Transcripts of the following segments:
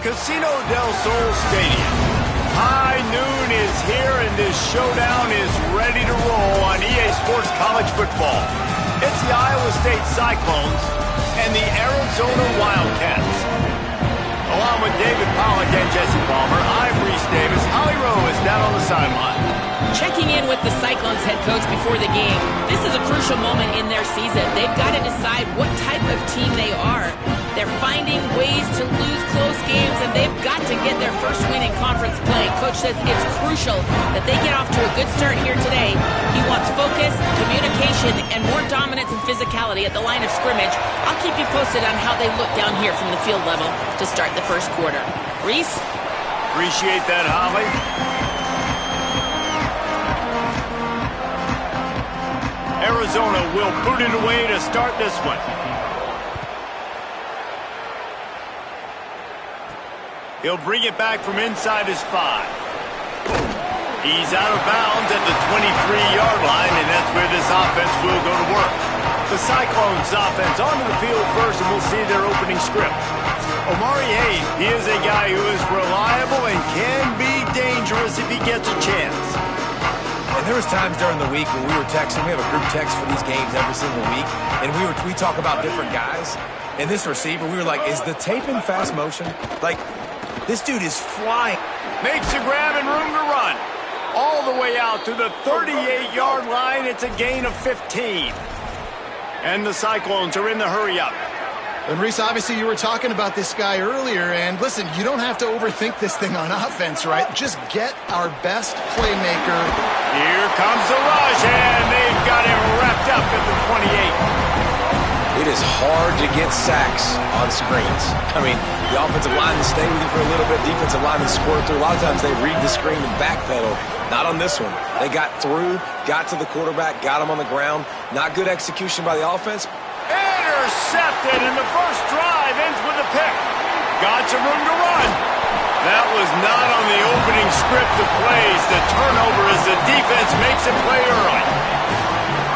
Casino del Sol Stadium. High noon is here, and this showdown is ready to roll on EA Sports College Football. It's the Iowa State Cyclones and the Arizona Wildcats. Along with David Pollack and Jesse Palmer, I'm Reese Davis. Holly Rowe is down on the sideline. Checking in with the Cyclones head coach before the game. This is a crucial moment in their season. They've got to decide what type of team they are. They're finding ways to lose close games, and they've got to get their first win in conference play. Coach says it's crucial that they get off to a good start here today. He wants focus, communication, and more dominance and physicality at the line of scrimmage. I'll keep you posted on how they look down here from the field level to start the first quarter. Reese? Appreciate that, Holly. Arizona will put it away to start this one. He'll bring it back from inside his 5. He's out of bounds at the 23-yard line, and that's where this offense will go to work. The Cyclones offense onto the field first, and we'll see their opening script. Omari Hayes, he is a guy who is reliable and can be dangerous if he gets a chance. And there was times during the week when we were texting. We have a group text for these games every single week, and we talk about different guys. And this receiver, we were like, is the tape in fast motion? Like, this dude is flying. Makes a grab and room to run. All the way out to the 38-yard line. It's a gain of 15. And the Cyclones are in the hurry-up. And Reese, obviously you were talking about this guy earlier, and listen, you don't have to overthink this thing on offense, right? Just get our best playmaker. Here comes the rush, and they've got him wrapped up at the 28. It is hard to get sacks on screens. I mean, the offensive line will stay with you for a little bit. Defensive line will squirt through. A lot of times they read the screen and backpedal. Not on this one. They got through, got to the quarterback, got him on the ground. Not good execution by the offense. Intercepted, and the first drive ends with a pick. Got some room to run. That was not on the opening script of plays. The turnover as the defense makes a play early.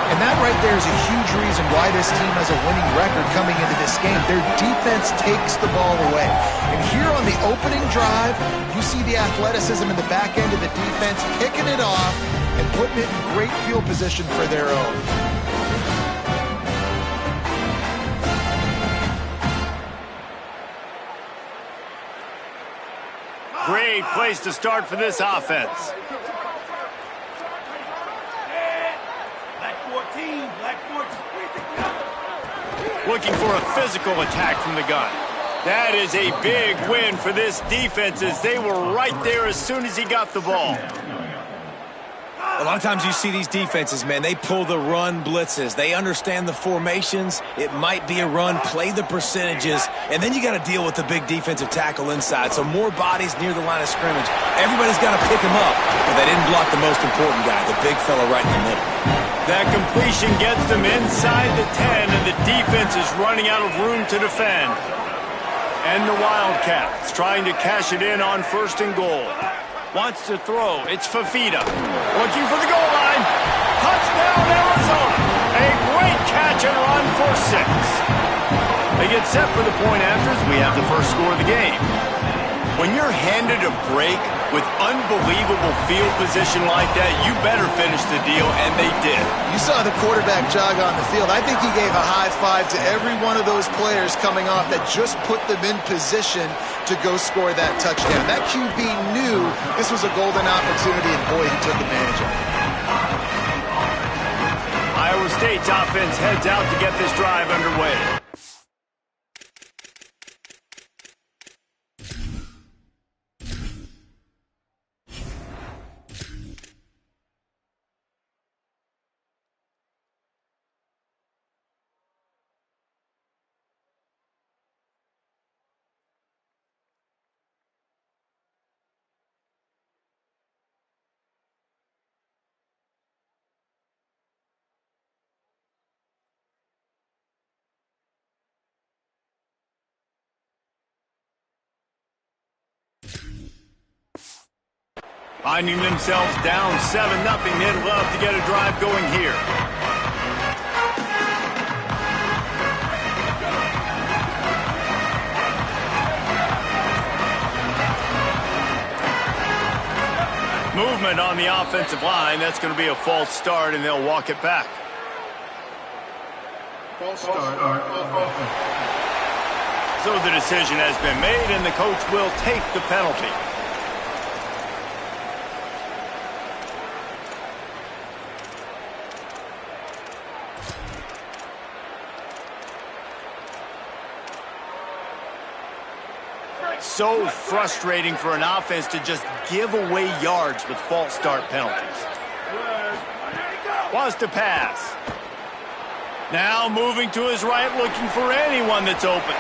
And that right there is a huge reason why this team has a winning record coming into this game. Their defense takes the ball away. And here on the opening drive, you see the athleticism in the back end of the defense, picking it off and putting it in great field position for their own. Great place to start for this offense. Looking for a physical attack from the gun. That is a big win for this defense as they were right there as soon as he got the ball. A lot of times you see these defenses, man, they pull the run blitzes. They understand the formations. It might be a run, play the percentages, and then you got to deal with the big defensive tackle inside. So more bodies near the line of scrimmage. Everybody's got to pick him up, but they didn't block the most important guy, the big fella right in the middle. That completion gets them inside the 10, and the defense is running out of room to defend. And the Wildcats trying to cash it in on 1st and goal. Wants to throw. It's Fafita. Looking for the goal line. Touchdown, Arizona. A great catch and run for 6. They get set for the point afters. We have the first score of the game. When you're handed a break with unbelievable field position like that, you better finish the deal, and they did. You saw the quarterback jog on the field. I think he gave a high five to every one of those players coming off that just put them in position to go score that touchdown. That QB knew this was a golden opportunity, and boy, he took advantage of it. Iowa State's offense heads out to get this drive underway. Finding themselves down 7-0, they'd love to get a drive going here. Movement on the offensive line. That's going to be a false start, and they'll walk it back. False start. So the decision has been made, and the coach will take the penalty. So frustrating for an offense to just give away yards with false start penalties. Wants to pass. Now moving to his right, looking for anyone that's open.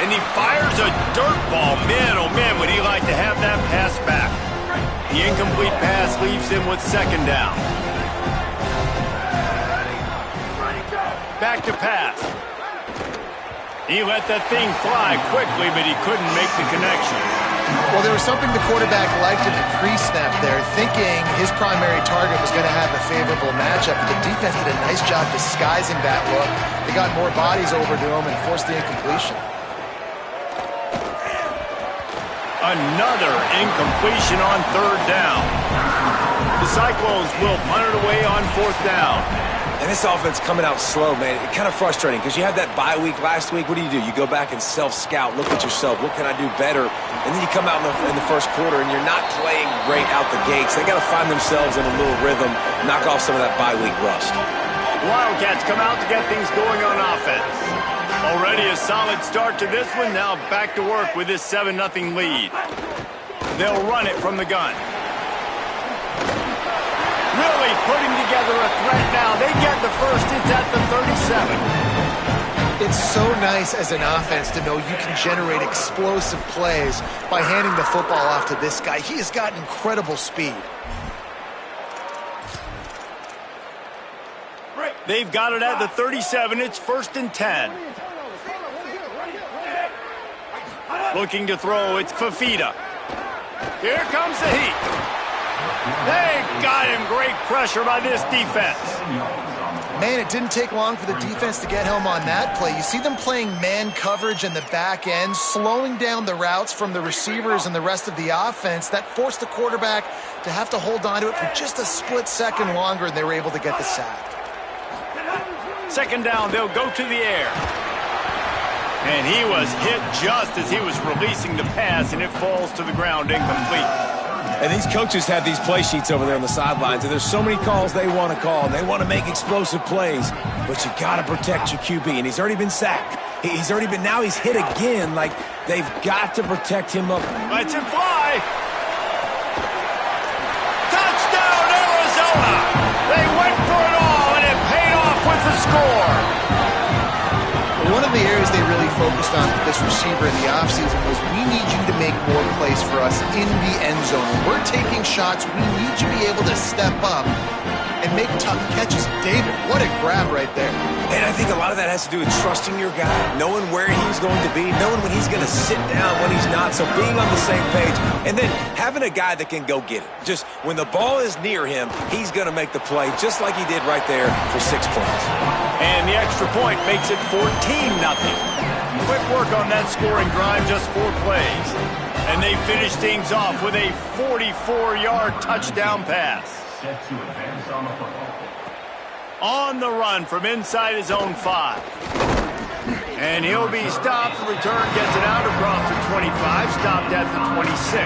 And he fires a dirt ball. Man, oh man, would he like to have that pass back. The incomplete pass leaves him with second down. Back to pass. He let that thing fly quickly, but he couldn't make the connection. Well, there was something the quarterback liked in the pre-snap there, thinking his primary target was going to have a favorable matchup. The defense did a nice job disguising that look. They got more bodies over to him and forced the incompletion. Another incompletion on third down. The Cyclones will punt it away on fourth down. And this offense coming out slow, man. It's kind of frustrating because you had that bye week last week. What do? You go back and self-scout, look at yourself. What can I do better? And then you come out in the first quarter and you're not playing great out the gates. They got to find themselves in a little rhythm, knock off some of that bye week rust. Wildcats come out to get things going on offense. Already a solid start to this one. Now back to work with this 7-0 lead. They'll run it from the gun. Really putting together a threat now. They get the first. It's at the 37. It's so nice as an offense to know you can generate explosive plays by handing the football off to this guy. He has got incredible speed. They've got it at the 37. It's 1st and 10. Looking to throw. It's Fafita. Here comes the heat. They got him. Great pressure by this defense. Man, it didn't take long for the defense to get home on that play. You see them playing man coverage in the back end, slowing down the routes from the receivers and the rest of the offense. That forced the quarterback to have to hold on to it for just a split second longer, and they were able to get the sack. Second down, they'll go to the air. And he was hit just as he was releasing the pass, and it falls to the ground incomplete. And these coaches have these play sheets over there on the sidelines, and there's so many calls they want to call, and they want to make explosive plays. But you got to protect your QB, and he's already been sacked. Now he's hit again. Like, they've got to protect him up. Let's him fly. Touchdown, Arizona. They went for it all, and it paid off with the score. One of the areas they really focused on with this receiver in the offseason was, we need you to make more plays for us in the end zone. When we're taking shots, we need you to be able to step up and make tough catches. David, what a grab right there. And I think a lot of that has to do with trusting your guy, knowing where he's going to be, knowing when he's going to sit down, when he's not, so being on the same page, and then having a guy that can go get it. Just when the ball is near him, he's going to make the play, just like he did right there for 6 points. And the extra point makes it 14-0. Quick work on that scoring drive, just 4 plays. And they finish things off with a 44-yard touchdown pass. On the run from inside his own 5. And he'll be stopped. The return gets it out across the 25, stopped at the 26.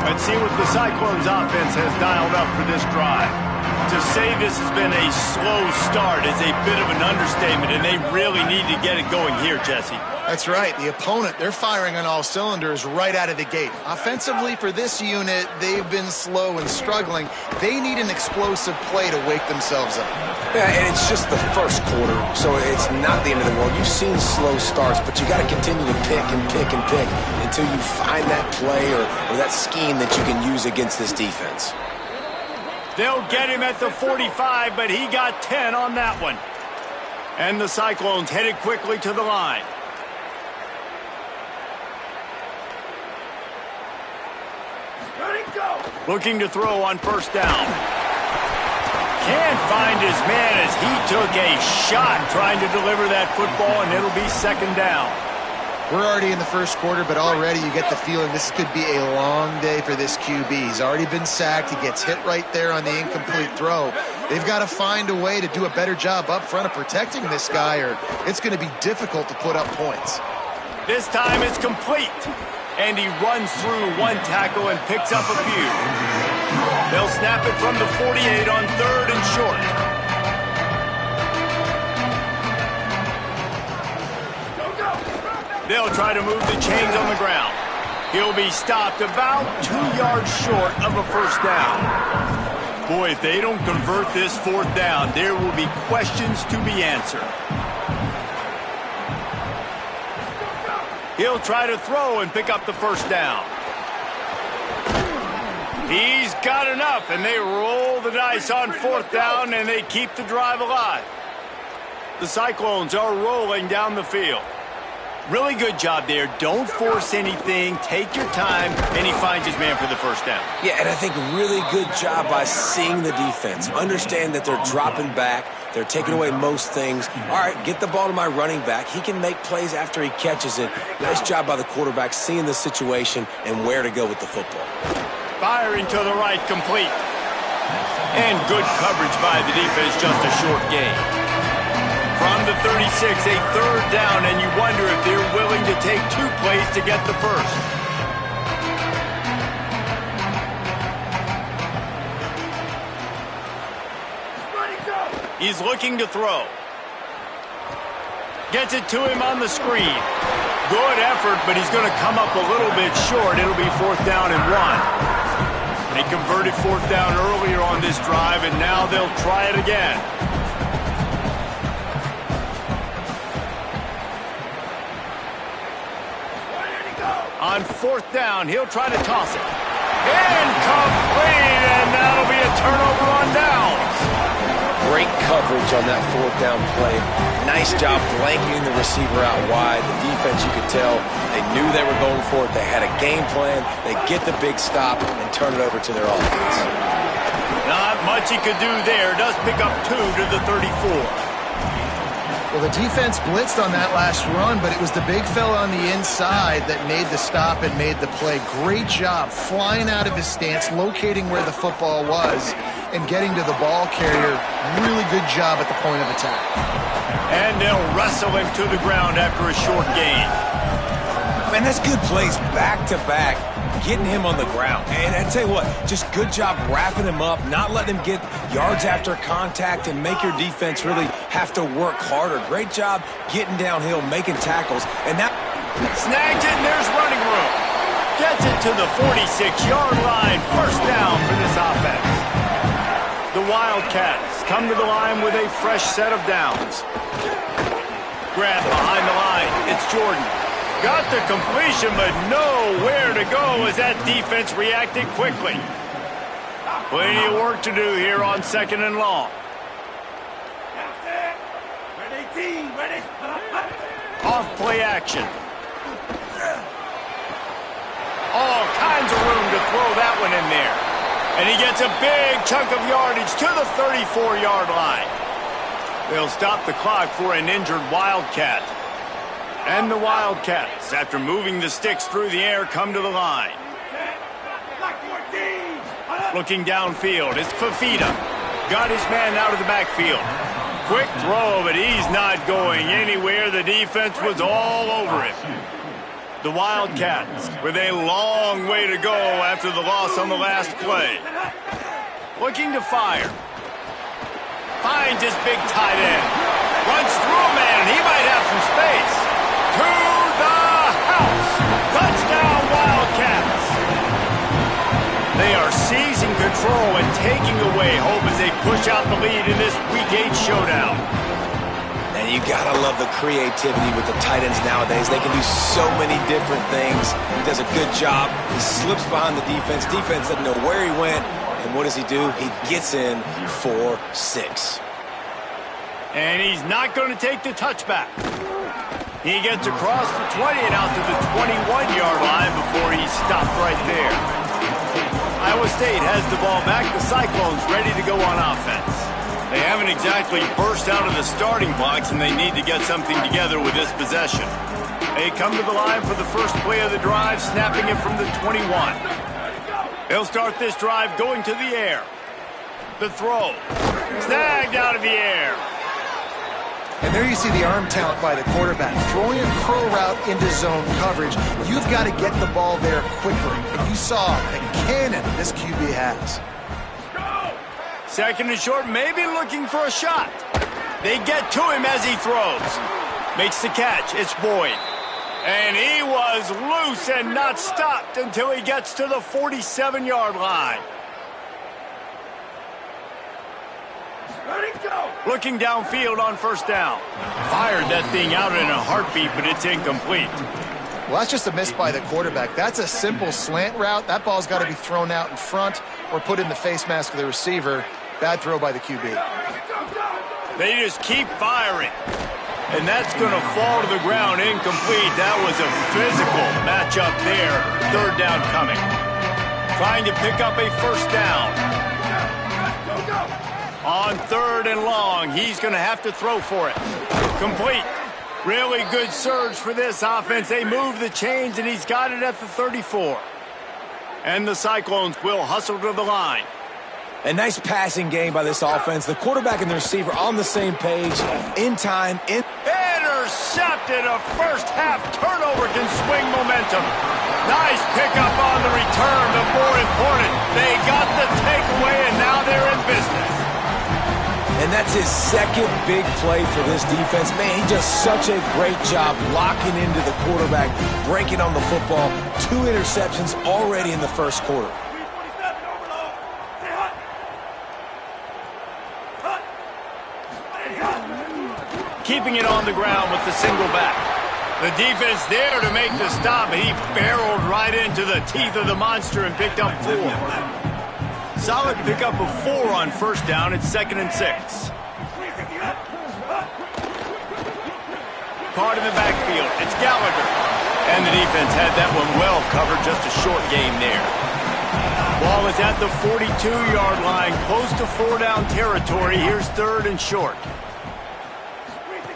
Let's see what the Cyclones offense has dialed up for this drive. To say this has been a slow start is a bit of an understatement, and they really need to get it going here, Jesse. That's right. The opponent, they're firing on all cylinders right out of the gate. Offensively, for this unit, they've been slow and struggling. They need an explosive play to wake themselves up. Yeah, and it's just the first quarter, so it's not the end of the world. You've seen slow starts, but you got to continue to pick and pick and pick until you find that play or that scheme that you can use against this defense. They'll get him at the 45, but he got 10 on that one. And the Cyclones headed quickly to the line. Looking to throw on first down. Can't find his man as he took a shot trying to deliver that football, and it'll be second down. We're already in the first quarter, but already you get the feeling this could be a long day for this QB. He's already been sacked. He gets hit right there on the incomplete throw. They've got to find a way to do a better job up front of protecting this guy, or it's going to be difficult to put up points. This time it's complete, and he runs through one tackle and picks up a few. They'll snap it from the 48 on 3rd and short. They'll try to move the chains on the ground. He'll be stopped about 2 yards short of a first down. Boy, if they don't convert this 4th down, there will be questions to be answered. He'll try to throw and pick up the first down. He's got enough, and they roll the dice on 4th down, and they keep the drive alive. The Cyclones are rolling down the field. Really good job there. Don't force anything. Take your time, and he finds his man for the first down. Yeah, and I think really good job by seeing the defense. Understand that they're dropping back. They're taking away most things. All right, get the ball to my running back. He can make plays after he catches it. Nice job by the quarterback seeing the situation and where to go with the football. Firing to the right, complete. And good coverage by the defense, just a short gain. From the 36, a 3rd down, and you wonder if they're willing to take 2 plays to get the first. He's looking to throw. Gets it to him on the screen. Good effort, but he's going to come up a little bit short. It'll be 4th down and 1. They converted 4th down earlier on this drive, and now they'll try it again. On 4th down, he'll try to toss it. Incomplete, and that'll be a turnover on downs. Great coverage on that 4th down play. Nice job blanketing the receiver out wide. The defense, you could tell, they knew they were going for it. They had a game plan. They get the big stop and turn it over to their offense. Not much he could do there. Does pick up 2 to the 34. Well, the defense blitzed on that last run, but it was the big fella on the inside that made the stop and made the play. Great job flying out of his stance, locating where the football was, and getting to the ball carrier. Really good job at the point of attack. And they'll wrestle him to the ground after a short gain. Man, that's good plays back-to-back, getting him on the ground. And I tell you what, just good job wrapping him up, not letting him get yards after contact and make your defense really have to work harder. Great job getting downhill, making tackles. And that snags it, and there's running room. Gets it to the 46-yard line. First down for this offense. The Wildcats come to the line with a fresh set of downs. Grab behind the line. It's Jordan. Got the completion, but nowhere to go as that defense reacted quickly. Plenty of work to do here on 2nd and long. Off play action. All kinds of room to throw that one in there. And he gets a big chunk of yardage to the 34-yard line. They'll stop the clock for an injured Wildcat. And the Wildcats, after moving the sticks through the air, come to the line. Looking downfield, it's Fafita. Got his man out of the backfield. Quick throw, but he's not going anywhere. The defense was all over him. The Wildcats with a long way to go after the loss on the last play. Looking to fire. Finds his big tight end. Runs through a man, and he might have some space. To the house. Touchdown, Wildcats. They are seizing control and taking away hope as they push out the lead in this Week 8 showdown. And you gotta love the creativity with the tight ends nowadays. They can do so many different things. He does a good job. He slips behind the defense. Defense doesn't know where he went. And what does he do? He gets in for 6. And he's not going to take the touchback. He gets across the 20 and out to the 21-yard line before he's stopped right there. Iowa State has the ball back. The Cyclones ready to go on offense. They haven't exactly burst out of the starting blocks, and they need to get something together with this possession. They come to the line for the first play of the drive, snapping it from the 21. They'll start this drive going to the air. The throw. Snagged out of the air. And there you see the arm talent by the quarterback. Throwing a crow route into zone coverage, you've got to get the ball there quicker. And you saw the cannon this QB has. Second and short, maybe looking for a shot. They get to him as he throws. Makes the catch. It's Boyd. And he was loose and not stopped until he gets to the 47-yard line. Looking downfield on first down. Fired that thing out in a heartbeat, but it's incomplete. Well, that's just a miss by the quarterback. That's a simple slant route. That ball's got to be thrown out in front or put in the face mask of the receiver. Bad throw by the QB. They just keep firing. And that's going to fall to the ground incomplete. That was a physical matchup there. Third down coming. Trying to pick up a first down. On third and long, he's going to have to throw for it. Complete. Really good surge for this offense. They move the chains, and he's got it at the 34. And the Cyclones will hustle to the line. A nice passing game by this offense. The quarterback and the receiver on the same page. In time. Intercepted. A first-half turnover can swing momentum. Nice pickup on the return, but more important, they got the takeaway, and now they're in business. And that's his second big play for this defense. Man, he does such a great job locking into the quarterback, breaking on the football. 2 interceptions already in the first quarter. Keeping it on the ground with the single back. The defense there to make the stop, and he barreled right into the teeth of the monster and picked up 4. Solid pickup of 4 on first down. It's 2nd and 6. Caught in the backfield. It's Gallagher. And the defense had that one well covered. Just a short game there. Ball is at the 42-yard line, close to 4-down territory. Here's 3rd and short.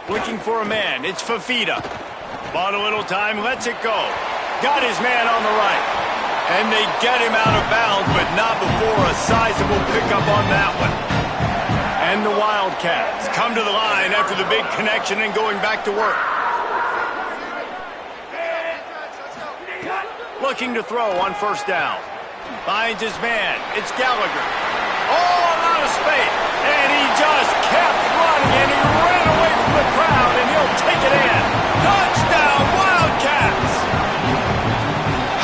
Looking for a man. It's Fafita. Bought a little time, lets it go. Got his man on the right. And they get him out of bounds, but not before a sizable pickup on that one. And the Wildcats come to the line after the big connection and going back to work. Looking to throw on first down. Finds his man. It's Gallagher. All out of space. And he just kept running, and he ran away from the crowd, and he'll take it in. Touchdown, Wildcats!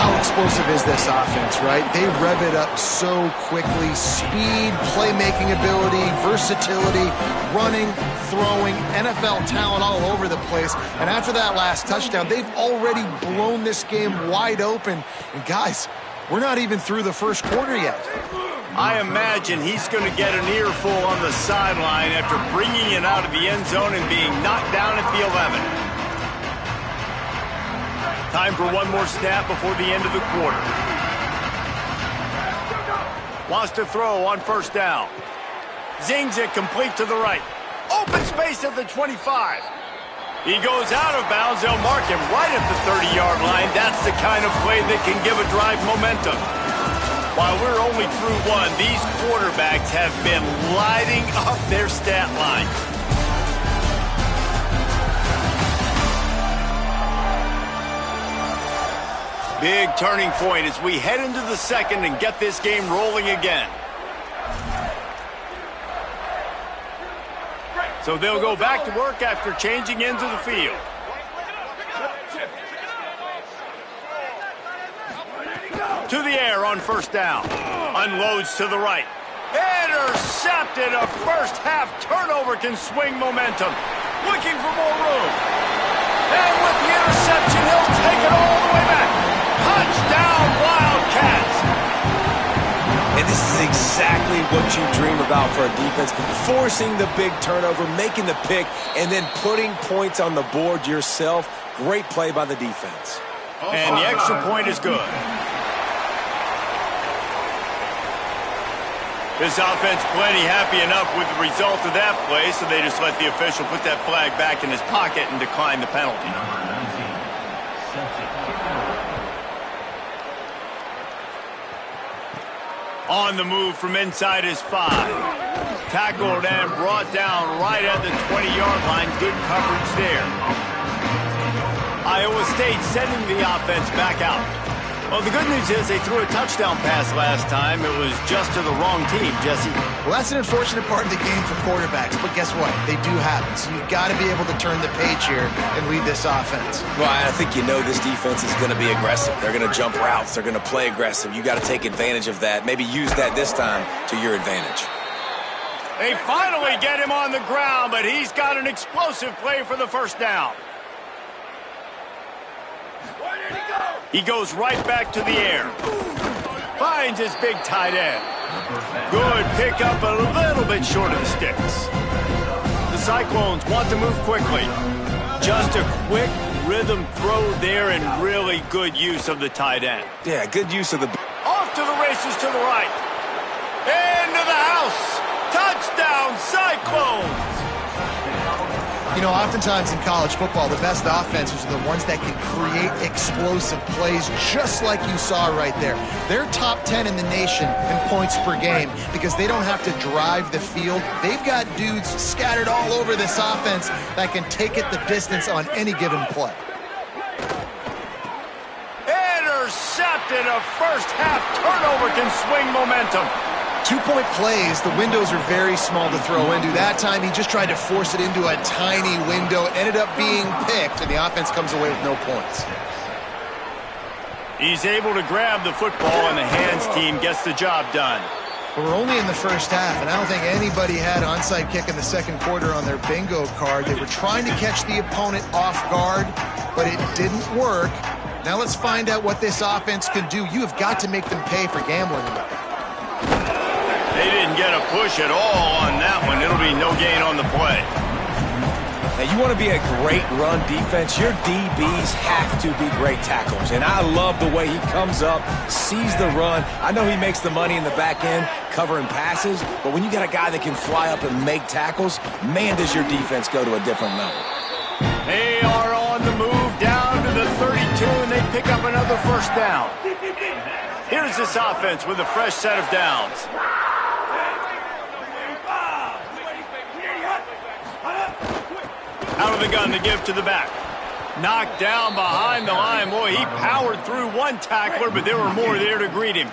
How explosive is this offense, right? They rev it up so quickly. Speed, playmaking ability, versatility, running, throwing, NFL talent all over the place. And after that last touchdown, they've already blown this game wide open. And guys, we're not even through the first quarter yet. I imagine he's going to get an earful on the sideline after bringing it out of the end zone and being knocked down at the 11. Time for one more snap before the end of the quarter. Wants to throw on first down. Zings it complete to the right. Open space at the 25. He goes out of bounds. They'll mark him right at the 30-yard line. That's the kind of play that can give a drive momentum. While we're only through one, these quarterbacks have been lighting up their stat line. Big turning point as we head into the second and get this game rolling again. So they'll go back to work after changing into the field. To the air on first down. Unloads to the right. Intercepted. A first-half turnover can swing momentum. Looking for more room. And with the interception, he'll take it all the way back. Touchdown, Wildcats. And this is exactly what you dream about for a defense. Forcing the big turnover, making the pick, and then putting points on the board yourself. Great play by the defense. And the extra point is good. This offense plenty happy enough with the result of that play, so they just let the official put that flag back in his pocket and decline the penalty. On the move from inside his 5. Tackled and brought down right at the 20-yard line. Good coverage there. Iowa State sending the offense back out. Well, the good news is they threw a touchdown pass last time. It was just to the wrong team, Jesse. Well, that's an unfortunate part of the game for quarterbacks, but guess what? They do happen. So you've got to be able to turn the page here and lead this offense. Well, I think you know this defense is going to be aggressive. They're going to jump routes. They're going to play aggressive. You got to take advantage of that. Maybe use that this time to your advantage. They finally get him on the ground, but he's got an explosive play for the first down. He goes right back to the air. Finds his big tight end. Good pickup, a little bit short of the sticks. The Cyclones want to move quickly. Just a quick rhythm throw there and really good use of the tight end. Yeah, good use of the... Off to the races to the right. Into the house. Touchdown, Cyclones. You know, oftentimes in college football, the best offenses are the ones that can create explosive plays, just like you saw right there. They're top 10 in the nation in points per game because they don't have to drive the field. They've got dudes scattered all over this offense that can take it the distance on any given play. Intercepted. A first half turnover can swing momentum. 2-point plays, the windows are very small to throw into. That time, he just tried to force it into a tiny window. It ended up being picked, and the offense comes away with no points. He's able to grab the football, and the hands team gets the job done. But we're only in the first half, and I don't think anybody had onside kick in the second quarter on their bingo card. They were trying to catch the opponent off guard, but it didn't work. Now let's find out what this offense can do. You have got to make them pay for gambling. They didn't get a push at all on that one. It'll be no gain on the play. Now, you want to be a great run defense, your DBs have to be great tacklers. And I love the way he comes up, sees the run. I know he makes the money in the back end covering passes, but when you got a guy that can fly up and make tackles, man, does your defense go to a different level. They are on the move down to the 32, and they pick up another first down. Here's this offense with a fresh set of downs. Out of the gun to give to the back. Knocked down behind the line. Boy, he powered through one tackler, but there were more there to greet him.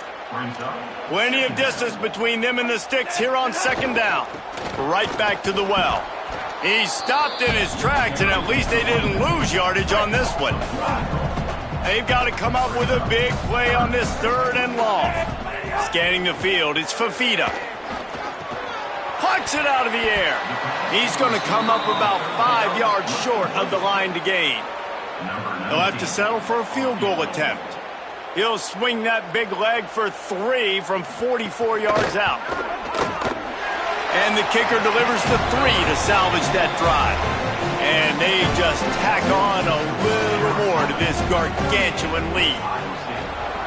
Plenty of distance between them and the sticks here on second down. Right back to the well. He stopped in his tracks, and at least they didn't lose yardage on this one. They've got to come up with a big play on this third and long. Scanning the field, it's Fafita. Pucks it out of the air. He's going to come up about 5 yards short of the line to gain. He'll have to settle for a field goal attempt. He'll swing that big leg for 3 from 44 yards out. And the kicker delivers the 3 to salvage that drive. And they just tack on a little more to this gargantuan lead.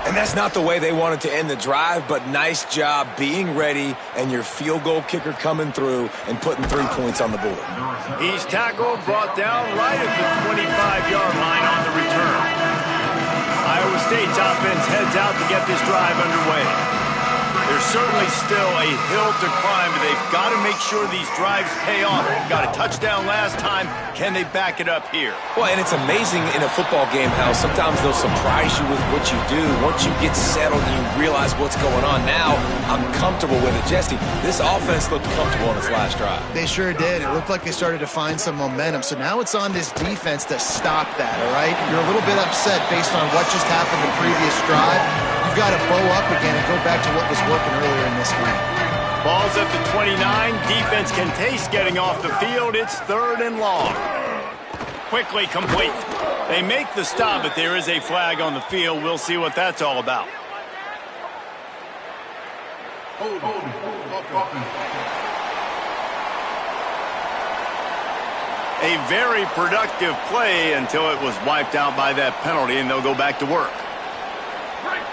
And that's not the way they wanted to end the drive, but nice job being ready and your field goal kicker coming through and putting 3 points on the board. He's tackled, brought down right at the 25-yard line on the return. Iowa State's offense heads out to get this drive underway. There's certainly still a hill to climb, but they've got to make sure these drives pay off. Got a touchdown last time. Can they back it up here? Well, and it's amazing in a football game how sometimes they'll surprise you with what you do. Once you get settled and you realize what's going on, now I'm comfortable with it. Jesse, this offense looked comfortable on its last drive. They sure did. It looked like they started to find some momentum. So now it's on this defense to stop that, all right? You're a little bit upset based on what just happened the previous drive. You've got to bow up again and go back to what was working earlier in this game. Ball's at the 29. Defense can taste getting off the field. It's third and long. Quickly complete. They make the stop, but there is a flag on the field. We'll see what that's all about. A very productive play until it was wiped out by that penalty, and they'll go back to work.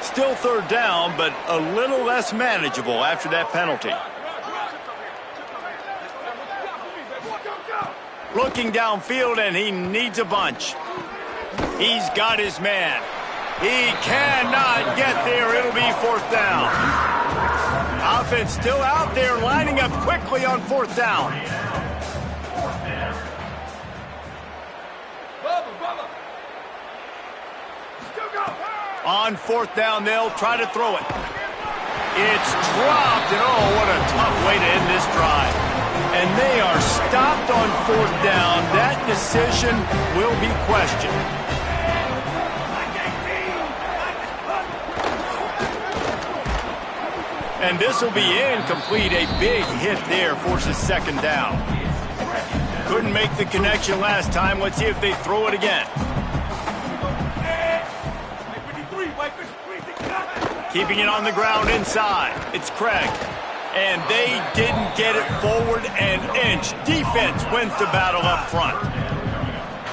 Still third down, but a little less manageable after that penalty. Looking downfield, and he needs a bunch. He's got his man. He cannot get there. It'll be fourth down. Offense still out there, lining up quickly on 4th down. On 4th down, they'll try to throw it. It's dropped, and oh, what a tough way to end this drive. And they are stopped on 4th down. That decision will be questioned. And this will be incomplete. A big hit there forces 2nd down. Couldn't make the connection last time. Let's see if they throw it again. Keeping it on the ground inside. It's Craig. And they didn't get it forward an inch. Defense wins the battle up front.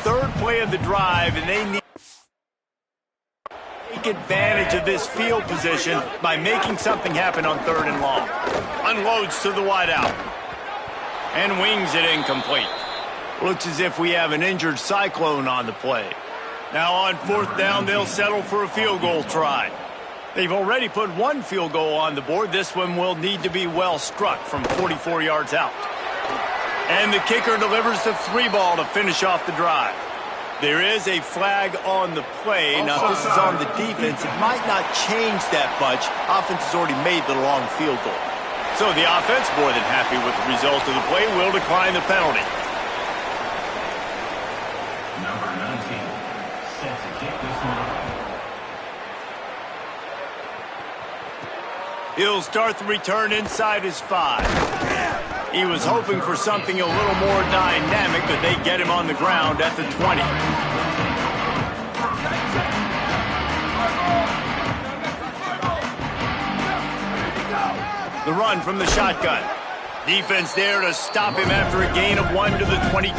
3rd play of the drive, and they need to take advantage of this field position by making something happen on 3rd and long. Unloads to the wideout. And wings it incomplete. Looks as if we have an injured Cyclone on the play. Now on 4th down, they'll settle for a field goal try. They've already put 1 field goal on the board. This one will need to be well struck from 44 yards out. And the kicker delivers the 3 ball to finish off the drive. There is a flag on the play. Now, if this is on the defense, it might not change that much. Offense has already made the long field goal. So the offense, more than happy with the result of the play, will decline the penalty. Number 19, set to kick this one. He'll start the return inside his 5. He was hoping for something a little more dynamic, but they get him on the ground at the 20. The run from the shotgun. Defense there to stop him after a gain of 1 to the 22.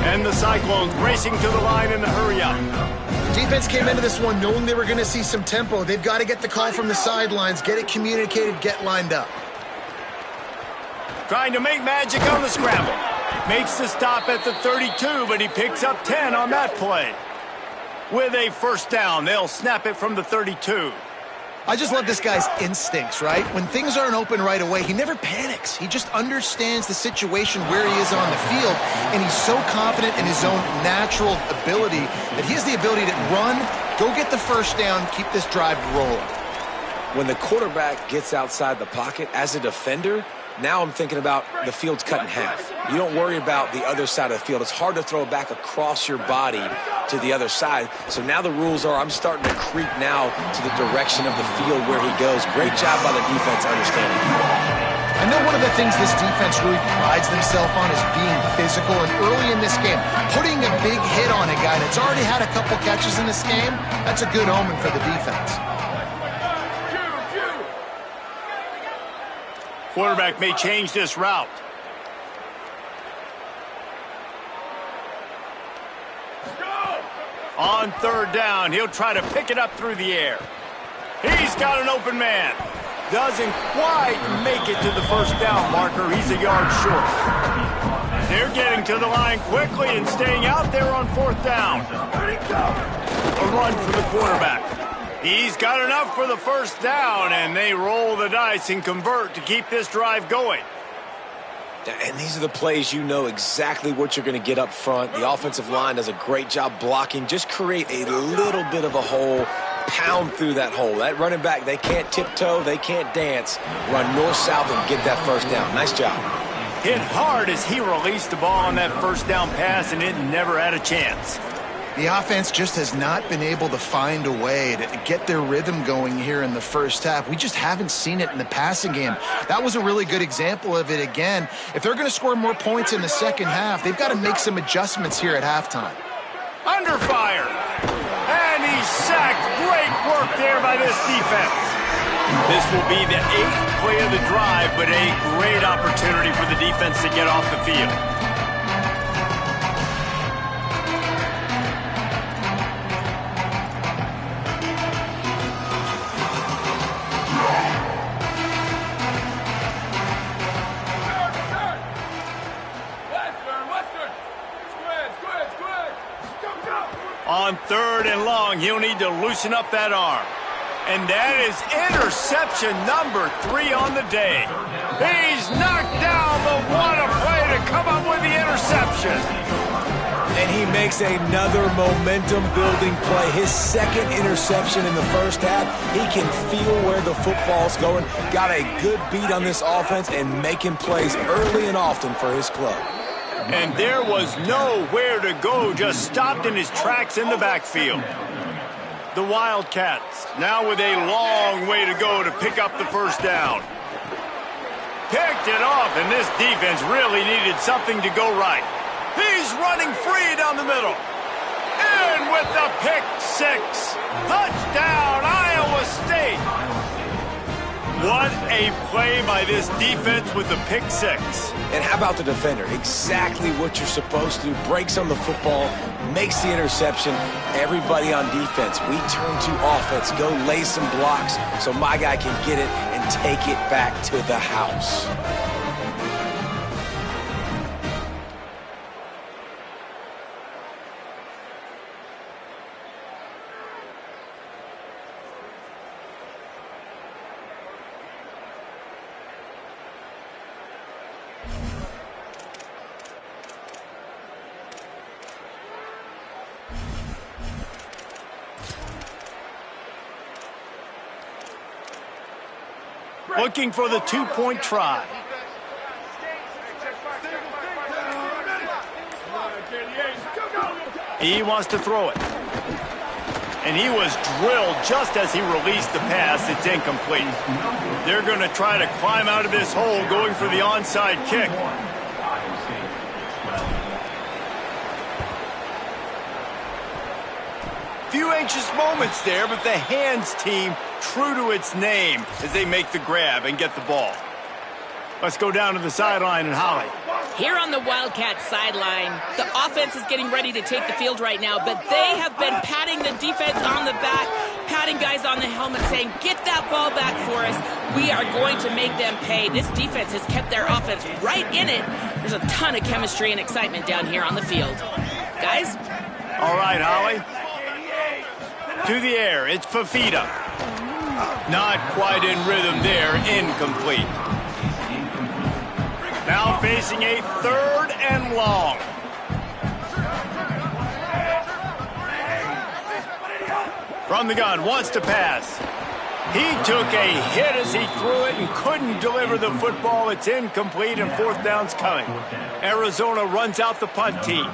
And the Cyclones racing to the line in a hurry up. Defense came into this one knowing they were going to see some tempo. They've got to get the call from the sidelines, get it communicated, get lined up. Trying to make magic on the scramble. Makes the stop at the 32, but he picks up 10 on that play. With a 1st down, they'll snap it from the 32. I just love this guy's instincts, right? When things aren't open right away, he never panics. He just understands the situation where he is on the field, and he's so confident in his own natural ability that he has the ability to run, go get the 1st down, keep this drive rolling. When the quarterback gets outside the pocket as a defender, now I'm thinking about the field's cut in half. You don't worry about the other side of the field. It's hard to throw it back across your body to the other side. So now the rules are I'm starting to creep now to the direction of the field where he goes. Great job by the defense understanding. I know one of the things this defense really prides themselves on is being physical. And early in this game, putting a big hit on a guy that's already had a couple catches in this game, that's a good omen for the defense. Quarterback may change this route. On 3rd down, he'll try to pick it up through the air. He's got an open man. Doesn't quite make it to the 1st down marker. He's a yard short. They're getting to the line quickly and staying out there on 4th down. A run for the quarterback. He's got enough for the 1st down, and they roll the dice and convert to keep this drive going. And these are the plays you know exactly what you're going to get up front. The offensive line does a great job blocking. Just create a little bit of a hole, pound through that hole. That running back, they can't tiptoe, they can't dance. Run north-south and get that 1st down. Nice job. Hit hard as he released the ball on that 1st down pass, and it never had a chance. The offense just has not been able to find a way to get their rhythm going here in the 1st half. We just haven't seen it in the passing game. That was a really good example of it again. If they're going to score more points in the 2nd half, they've got to make some adjustments here at halftime. Under fire. And he's sacked. Great work there by this defense. This will be the 8th play of the drive, but a great opportunity for the defense to get off the field. On 3rd and long, he'll need to loosen up that arm. And that is interception number 3 on the day. He's knocked down, but what a play to come up with the interception. And he makes another momentum-building play. His second interception in the first half. He can feel where the football's going. Got a good beat on this offense and making plays early and often for his club. And there was nowhere to go, just stopped in his tracks in the backfield. The Wildcats now with a long way to go to pick up the first down. Picked it off, and this defense really needed something to go right. He's running free down the middle. In with the pick six. Touchdown, Iowa State. What a play by this defense with the pick six. And how about the defender? Exactly what you're supposed to do. Breaks on the football, makes the interception. Everybody on defense, we turn to offense. Go lay some blocks so my guy can get it and take it back to the house. Looking for the two-point try. He wants to throw it. And he was drilled just as he released the pass. It's incomplete. They're going to try to climb out of this hole going for the onside kick. Few anxious moments there, but the hands team true to its name as they make the grab and get the ball. Let's go down to the sideline and Holly. Here on the Wildcats sideline, the offense is getting ready to take the field right now, but they have been patting the defense on the back, patting guys on the helmet, saying, get that ball back for us. We are going to make them pay. This defense has kept their offense right in it. There's a ton of chemistry and excitement down here on the field. Guys? All right, Holly. To the air, it's Fafita. Not quite in rhythm there, incomplete. Now facing a 3rd and long. From the gun, wants to pass. He took a hit as he threw it and couldn't deliver the football. It's incomplete and 4th down's coming. Arizona runs out the punt team.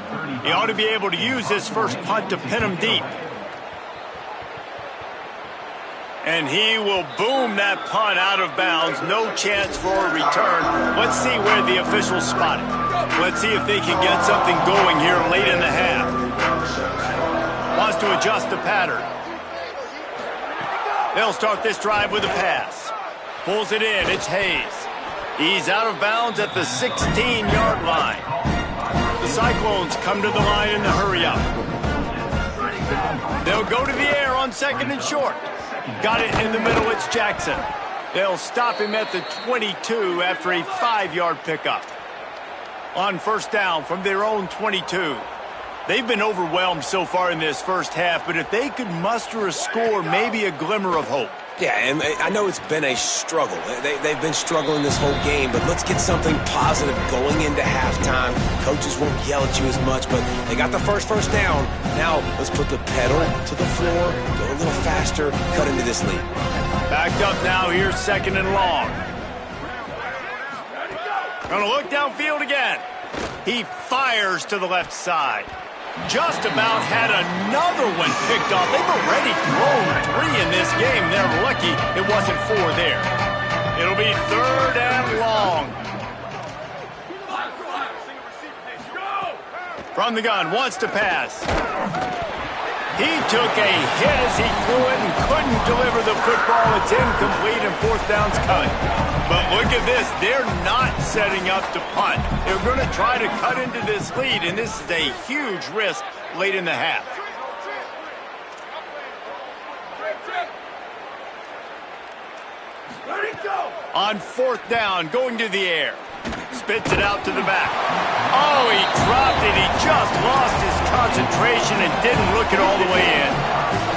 He ought to be able to use this first punt to pin him deep. And he will boom that punt out of bounds. No chance for a return. Let's see where the officials spot it. Let's see if they can get something going here late in the half. Wants to adjust the pattern. They'll start this drive with a pass. Pulls it in. It's Hayes. He's out of bounds at the 16-yard line. The Cyclones come to the line in the hurry-up. They'll go to the air on 2nd and short. Got it in the middle, it's Jackson. They'll stop him at the 22 after a 5-yard pickup. On 1st down from their own 22. They've been overwhelmed so far in this first half, but if they could muster a score, maybe a glimmer of hope. Yeah, and I know it's been a struggle. They've been struggling this whole game, but let's get something positive going into halftime. Coaches won't yell at you as much, but they got the first down. Now let's put the pedal to the floor, go a little faster, cut into this lead. Backed up now, here's 2nd and long. Gonna look downfield again. He fires to the left side. Just about had another one picked off. They've already thrown 3 in this game. They're lucky it wasn't 4 there. It'll be 3rd and long. From the gun, wants to pass. He took a hit as he threw it and couldn't deliver the football. It's incomplete and 4th down's coming. But look at this. They're not setting up to punt. They're going to try to cut into this lead, and this is a huge risk late in the half. On 4th down, going to the air. Spits it out to the back. Oh, he dropped it. He just lost his concentration and didn't look it all the way in.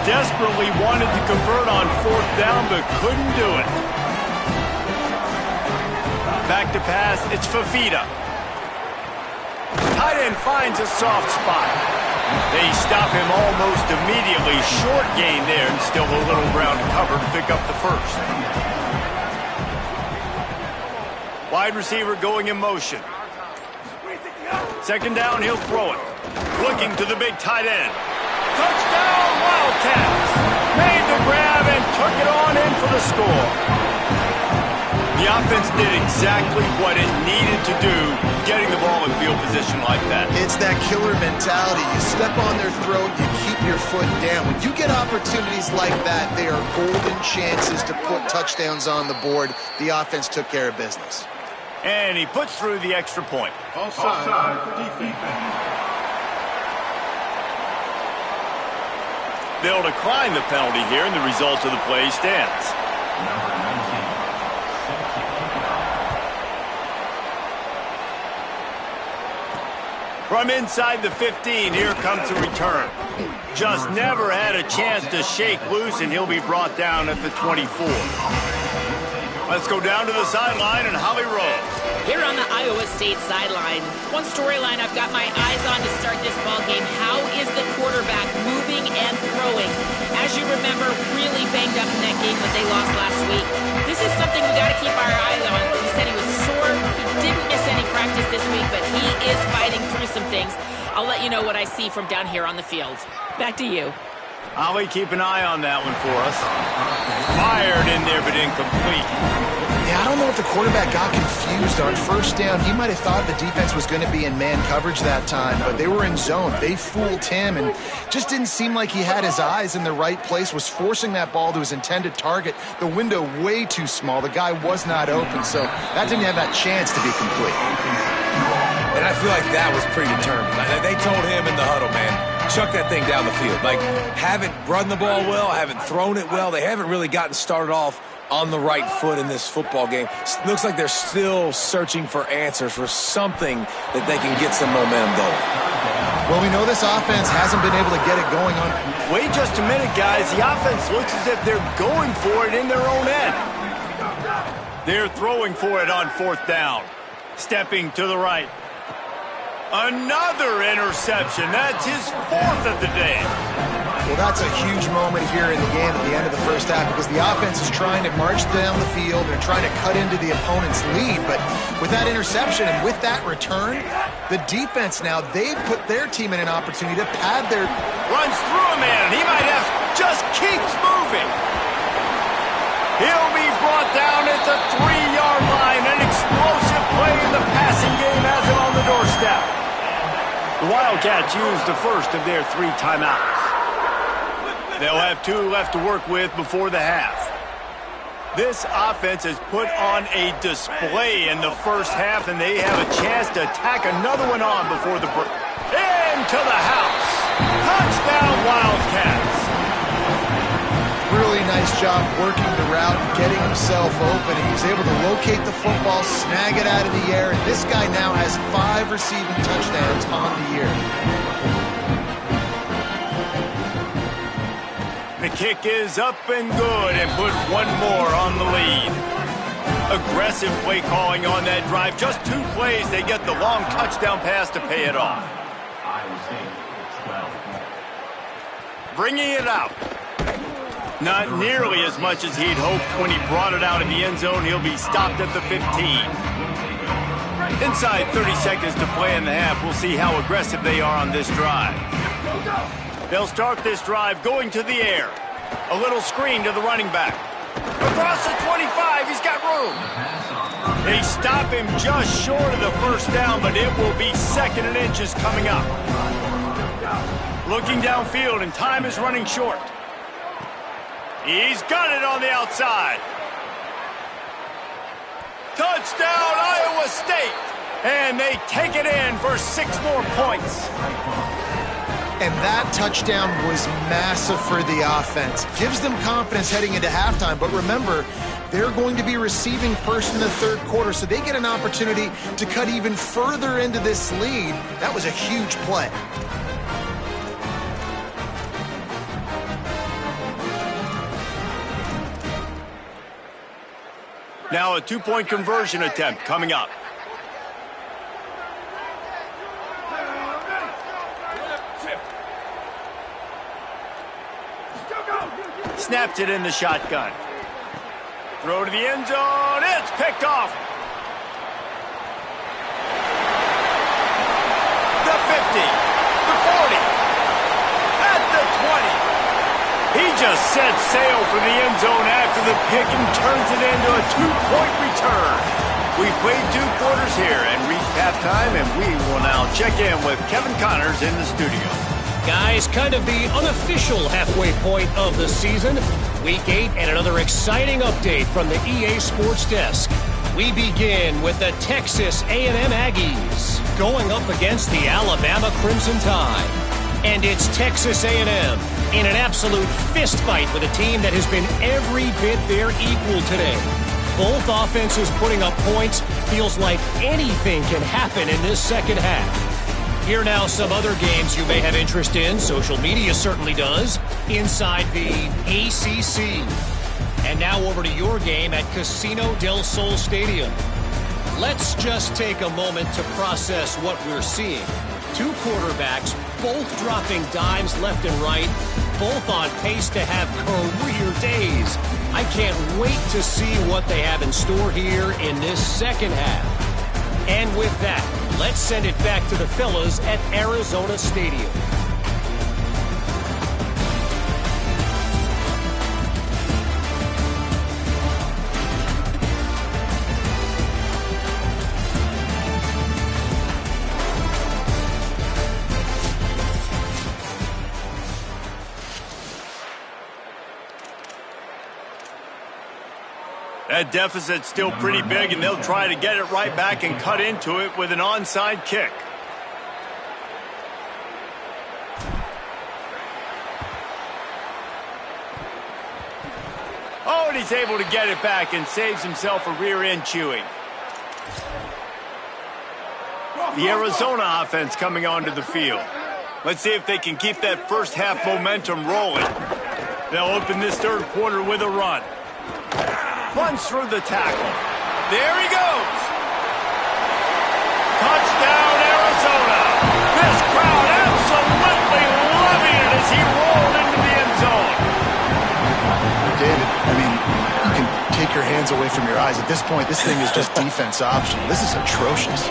desperately wanted to convert on 4th down, but couldn't do it. Back to pass, it's Fafita. Tight end finds a soft spot. They stop him almost immediately. Short gain there, and still a little ground to cover to pick up the first. Wide receiver going in motion. 2nd down, he'll throw it. Looking to the big tight end. Touchdown, Wildcats! Made the grab and took it on in for the score. The offense did exactly what it needed to do, getting the ball in field position like that. It's that killer mentality. You step on their throat, you keep your foot down. When you get opportunities like that, they are golden chances to put touchdowns on the board. The offense took care of business. And he puts through the extra point. Offside, defense. They'll decline the penalty here, and the result of the play stands. Number 19, set to kick it off. From inside the 15, here comes the return. Just never had a chance to shake loose, and he'll be brought down at the 24. Let's go down to the sideline and Holly Rose. Here on the Iowa State sideline, one storyline I've got my eyes on to start this ball game. How is the quarterback moving and throwing? As you remember, really banged up in that game that they lost last week. This is something we got to keep our eyes on. He said he was sore. He didn't miss any practice this week, but he is fighting through some things. I'll let you know what I see from down here on the field. Back to you. Holly, keep an eye on that one for us. Fired in there, but incomplete. Yeah, I don't know if the quarterback got confused on 1st down. He might have thought the defense was going to be in man coverage that time, but they were in zone. They fooled him and just didn't seem like he had his eyes in the right place, was forcing that ball to his intended target. The window way too small. The guy was not open, so that didn't have that chance to be complete. And I feel like that was predetermined. They told him in the huddle, man, chuck that thing down the field. Like, haven't run the ball well, haven't thrown it well. They haven't really gotten started off on the right foot in this football game. Looks like they're still searching for answers, for something that they can get some momentum going. Well, we know this offense hasn't been able to get it going on. Wait just a minute, guys. The offense looks as if they're going for it in their own end. They're throwing for it on 4th down. Stepping to the right. Another interception. That's his 4th of the day. Well, that's a huge moment here in the game at the end of the 1st half because the offense is trying to march down the field. They're trying to cut into the opponent's lead. But with that interception and with that return, the defense now, they've put their team in an opportunity to pad their... Runs through a man. He might have... Just keeps moving. He'll be brought down at the 3-yard line. An explosive play in the passing game has him on the doorstep. The Wildcats used the first of their 3 timeouts. They'll have 2 left to work with before the half. This offense has put on a display in the 1st half, and they have a chance to tack another one on before the break. Into the house. Touchdown, Wildcats. Really nice job working the route and getting himself open. He was able to locate the football, snag it out of the air, and this guy now has 5 receiving touchdowns on the year. The kick is up and good and put one more on the lead. Aggressive play calling on that drive. Just 2 plays, they get the long touchdown pass to pay it off. Iowa State, 12. Bringing it out. Not nearly as much as he'd hoped when he brought it out of the end zone. He'll be stopped at the 15. Inside 30 seconds to play in the half. We'll see how aggressive they are on this drive. They'll start this drive going to the air. A little screen to the running back. Across the 25, he's got room. They stop him just short of the 1st down, but it will be 2nd and inches coming up. Looking downfield, and time is running short. He's got it on the outside. Touchdown, Iowa State. And they take it in for 6 more points. And that touchdown was massive for the offense. Gives them confidence heading into halftime. But remember, they're going to be receiving first in the 3rd quarter, so they get an opportunity to cut even further into this lead. That was a huge play. Now a two-point conversion attempt coming up. Snaps it in the shotgun. Throw to the end zone. It's picked off. The 50. The 40. At the 20. He just set sail for the end zone after the pick and turns it into a two-point return. We've played 2 quarters here and reached halftime, and we will now check in with Kevin Connors in the studio. Guys, kind of the unofficial halfway point of the season. Week 8 and another exciting update from the EA Sports Desk. We begin with the Texas A&M Aggies going up against the Alabama Crimson Tide. And it's Texas A&M in an absolute fist fight with a team that has been every bit their equal today. Both offenses putting up points. Feels like anything can happen in this second half. Here now some other games you may have interest in. Social media certainly does. Inside the ACC. And now over to your game at Casino del Sol Stadium. Let's just take a moment to process what we're seeing. 2 quarterbacks, both dropping dimes left and right, both on pace to have career days. I can't wait to see what they have in store here in this second half. And with that, let's send it back to the fellas at Arizona Stadium. That deficit's still pretty big, and they'll try to get it right back and cut into it with an onside kick. Oh, and he's able to get it back and saves himself a rear end chewing. The Arizona offense coming onto the field. Let's see if they can keep that first half momentum rolling. They'll open this third quarter with a run. Runs through the tackle. There he goes. Touchdown, Arizona. This crowd absolutely loving it as he rolled into the end zone. David, I mean, you can take your hands away from your eyes. At this point, this thing is just defense optional. This is atrocious.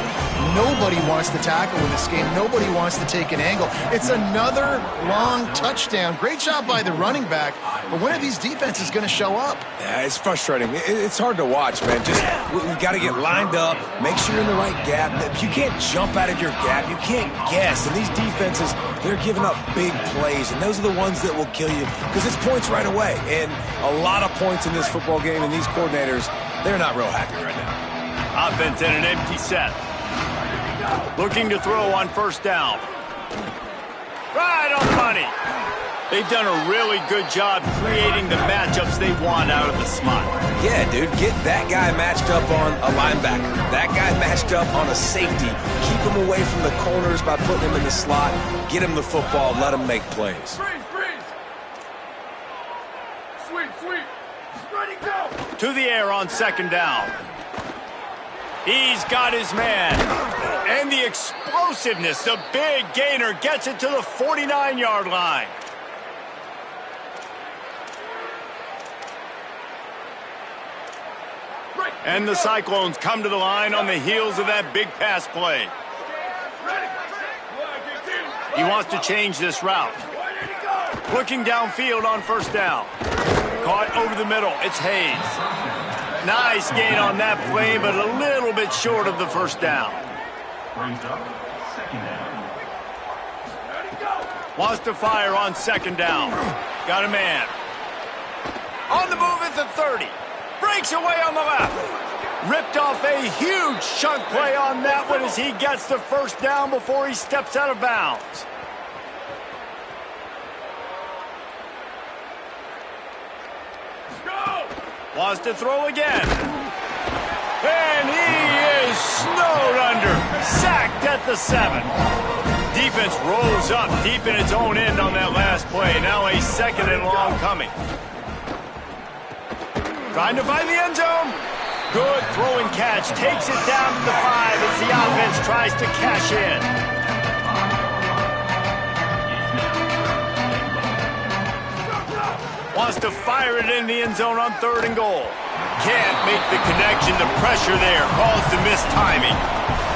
Nobody wants to tackle in this game. Nobody wants to take an angle. It's another long touchdown. Great job by the running back. But when are these defenses going to show up? Yeah, it's frustrating. It's hard to watch, man. Just we've got to get lined up, make sure you're in the right gap. You can't jump out of your gap. You can't guess. And these defenses, they're giving up big plays, and those are the ones that will kill you because it's points right away. And a lot of points in this football game, and these coordinators, they're not real happy right now. Offense in an empty set. Looking to throw on first down. Right on the money. They've done a really good job creating the matchups they want out of the slot. Yeah, dude, get that guy matched up on a linebacker. That guy matched up on a safety. Keep him away from the corners by putting him in the slot. Get him the football, let him make plays. Sweep. Ready, go. To the air on second down. He's got his man. And the explosiveness, the big gainer gets it to the 49-yard line. And the Cyclones come to the line on the heels of that big pass play. He wants to change this route. Looking downfield on first down. Caught over the middle. It's Hayes. Nice gain on that play, but a little bit short of the first down. Wants to fire on second down. Got a man. On the move at the 30. Breaks away on the left. Ripped off a huge chunk play on that one as he gets the first down before he steps out of bounds. Wants to throw again. And he is snowed under. Sacked at the 7. Defense rolls up deep in its own end on that last play. Now a second and long coming. Trying to find the end zone. Good throwing catch. Takes it down to the 5 as the offense tries to cash in. Wants to fire it in the end zone on 3rd and goal. Can't make the connection. The pressure there caused the missed timing.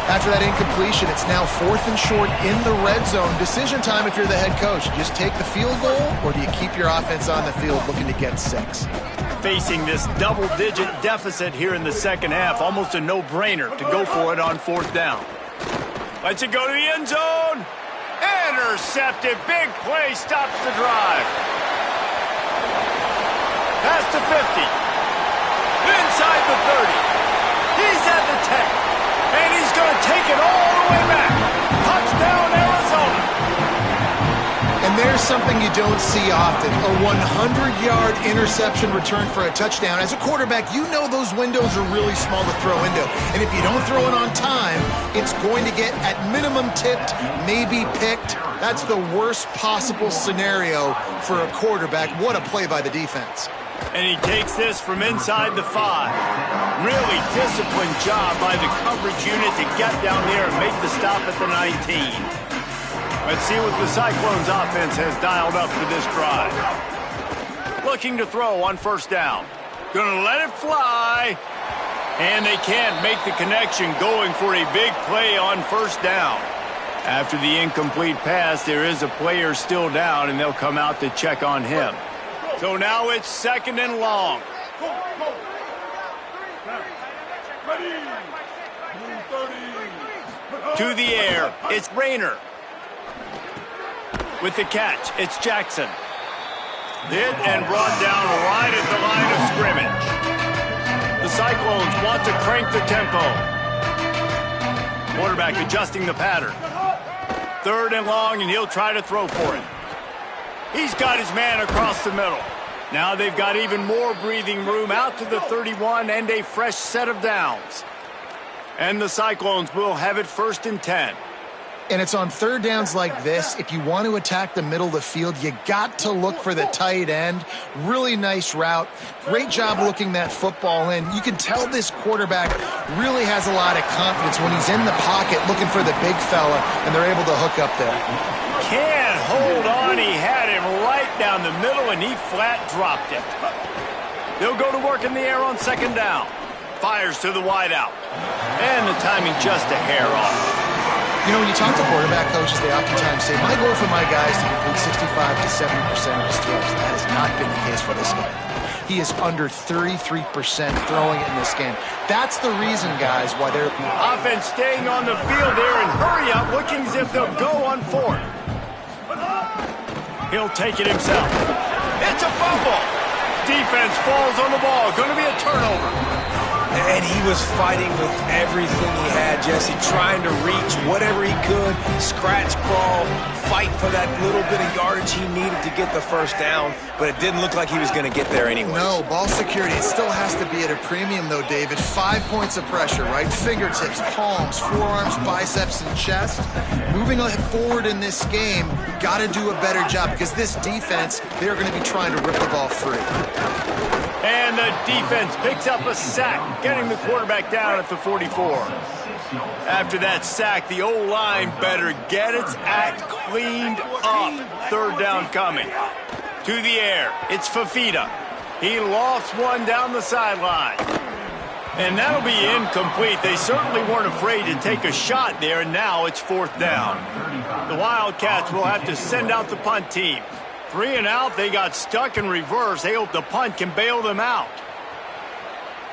After that incompletion, it's now 4th and short in the red zone. Decision time if you're the head coach. Just take the field goal, or do you keep your offense on the field looking to get 6? Facing this double-digit deficit here in the second half, almost a no-brainer to go for it on 4th down. Lets it go to the end zone. Intercepted. Big play stops the drive. Past the 50. Inside the 30. He's at the 10. And he's going to take it all the way back. Touchdown, Arizona. And there's something you don't see often, a 100-yard interception return for a touchdown. As a quarterback, you know those windows are really small to throw into. And if you don't throw it on time, it's going to get at minimum tipped, maybe picked. That's the worst possible scenario for a quarterback. What a play by the defense. And he takes this from inside the 5. Really disciplined job by the coverage unit to get down there and make the stop at the 19. Let's see what the Cyclones offense has dialed up for this drive. Looking to throw on 1st down. Gonna let it fly. And they can't make the connection, going for a big play on 1st down. After the incomplete pass, there is a player still down, and they'll come out to check on him. So now it's 2nd and long. To the air, it's Rayner. With the catch, it's Jackson. Hit and brought down right at the line of scrimmage. The Cyclones want to crank the tempo. Quarterback adjusting the pattern. 3rd and long, and he'll try to throw for it. He's got his man across the middle. Now they've got even more breathing room out to the 31 and a fresh set of downs. And the Cyclones will have it 1st and 10. And it's on 3rd downs like this. If you want to attack the middle of the field, you got to look for the tight end. Really nice route. Great job looking that football in. You can tell this quarterback really has a lot of confidence when he's in the pocket looking for the big fella, and they're able to hook up there. Can't hold on. He had him right down the middle, and he flat dropped it. They'll go to work in the air on 2nd down. Fires to the wideout. And the timing just a hair off. You know, when you talk to quarterback coaches, they oftentimes say, my goal for my guy is to complete 65 to 70% of his throws. That has not been the case for this guy. He is under 33% throwing it in this game. That's the reason, guys, why they're... Offense staying on the field there and hurry up, looking as if they'll go on 4th. He'll take it himself. It's a fumble. Defense falls on the ball. Going to be a turnover. And he was fighting with everything he had, Jesse, trying to reach whatever he could, scratch, crawl, fight for that little bit of yardage he needed to get the 1st down, but it didn't look like he was going to get there anyway. No, ball security, it still has to be at a premium, though, David. 5 points of pressure, right? Fingertips, palms, forearms, biceps, and chest. Moving forward in this game, got to do a better job because this defense, they're going to be trying to rip the ball free. And the defense picks up a sack, getting the quarterback down at the 44. After that sack, the O-line better get its act cleaned up. 3rd down coming. To the air, it's Fafita. He lofts one down the sideline. And that'll be incomplete. They certainly weren't afraid to take a shot there, and now it's 4th down. The Wildcats will have to send out the punt team. 3 and out, they got stuck in reverse. They hope the punt can bail them out.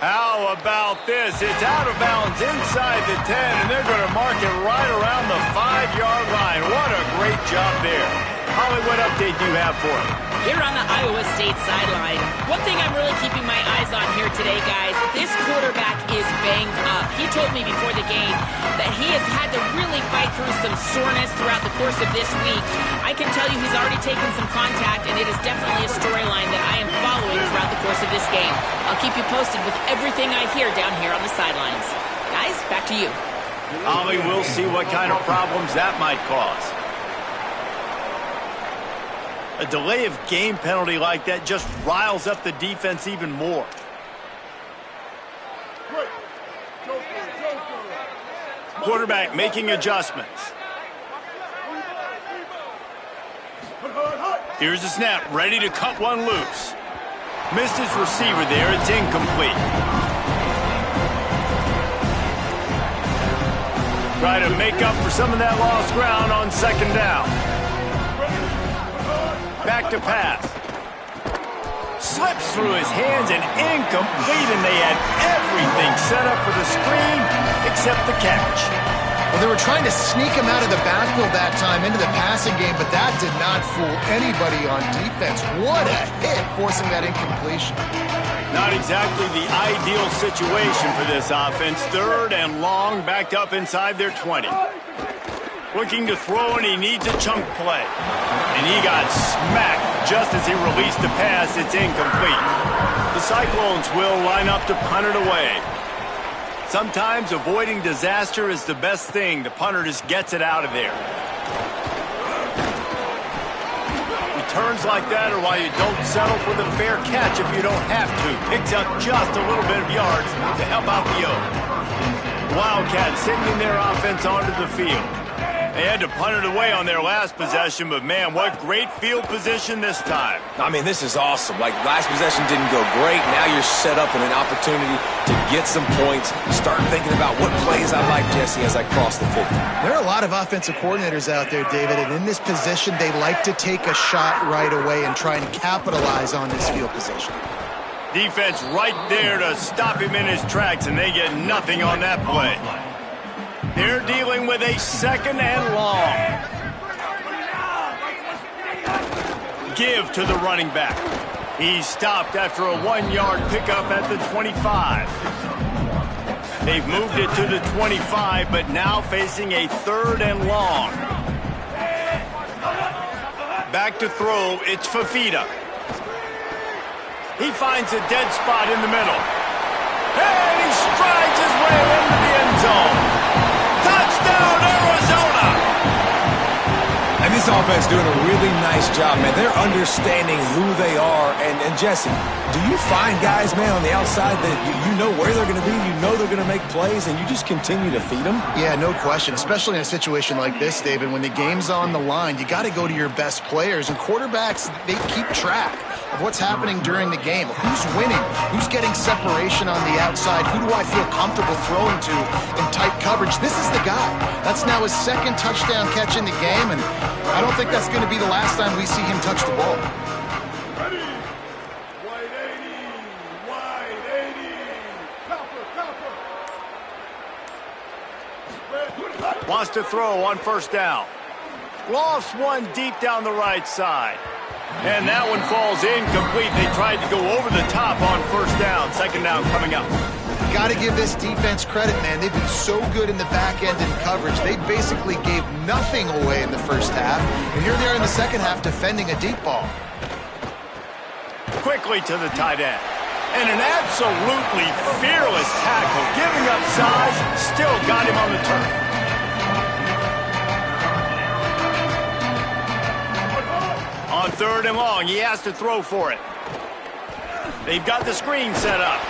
How about this? It's out of bounds inside the 10, and they're going to mark it right around the 5-yard line. What a great job there. Holly, what update do you have for him? Here on the Iowa State sideline, one thing I'm really keeping my eyes on here today, guys, this quarterback is banged up. He told me before the game that he has had to really fight through some soreness throughout the course of this week. I can tell you he's already taken some contact, and it is definitely a storyline that I am following throughout the course of this game. I'll keep you posted with everything I hear down here on the sidelines. Guys, back to you. Holly, we'll see what kind of problems that might cause. A delay of game penalty like that just riles up the defense even more. quarterback making adjustments. Here's the snap, ready to cut one loose. Missed his receiver there, it's incomplete. Try to make up for some of that lost ground on second down. Back to pass. Slips through his hands and incomplete, and they had everything set up for the screen except the catch. Well, they were trying to sneak him out of the backfield that time into the passing game, but that did not fool anybody on defense. What a hit, forcing that incompletion. Not exactly the ideal situation for this offense. Third and long, backed up inside their 20. Looking to throw, and he needs a chunk play. And he got smacked just as he released the pass. It's incomplete. The Cyclones will line up to punt it away. Sometimes avoiding disaster is the best thing. The punter just gets it out of there. Returns like that are why you don't settle for the fair catch if you don't have to. Picks up just a little bit of yards to help out the Oak. Wildcats sending their offense onto the field. They had to punt it away on their last possession, but man, what great field position this time. I mean, this is awesome. Like, last possession didn't go great. Now you're set up in an opportunity to get some points. Start thinking about what plays I like, Jesse, as I cross the 50. There are a lot of offensive coordinators out there, David, and in this position, they like to take a shot right away and try and capitalize on this field position. Defense right there to stop him in his tracks, and they get nothing on that play. They're dealing with a second and long. Give to the running back. He's stopped after a 1-yard pickup at the 25. They've moved it to the 25, but now facing a third and long. Back to throw, it's Fafita. He finds a dead spot in the middle. And he strides his way into the end zone. Touchdown, Arizona! And this offense doing a really nice job, man. They're understanding who they are. And Jesse, do you find guys, man, on the outside that you know where they're going to be, you know they're going to make plays, and you just continue to feed them? Yeah, no question, especially in a situation like this, David. When the game's on the line, you got to go to your best players. And quarterbacks, they keep track of what's happening during the game, of who's winning, who's getting separation on the outside, who do I feel comfortable throwing to in tight coverage. This is the guy. That's now his second touchdown catch in the game, and I don't think that's going to be the last time we see him touch the ball. Ready. Wide 80. Copper. Wants to throw on first down. Lofts one deep down the right side. And that one falls incomplete. They tried to go over the top on first down. Second down coming up. Got to give this defense credit, man. They've been so good in the back end in coverage. They basically gave nothing away in the first half. And here they are in the second half defending a deep ball. Quickly to the tight end. And an absolutely fearless tackle. Giving up size, still got him on the turf. On third and long, he has to throw for it. They've got the screen set up.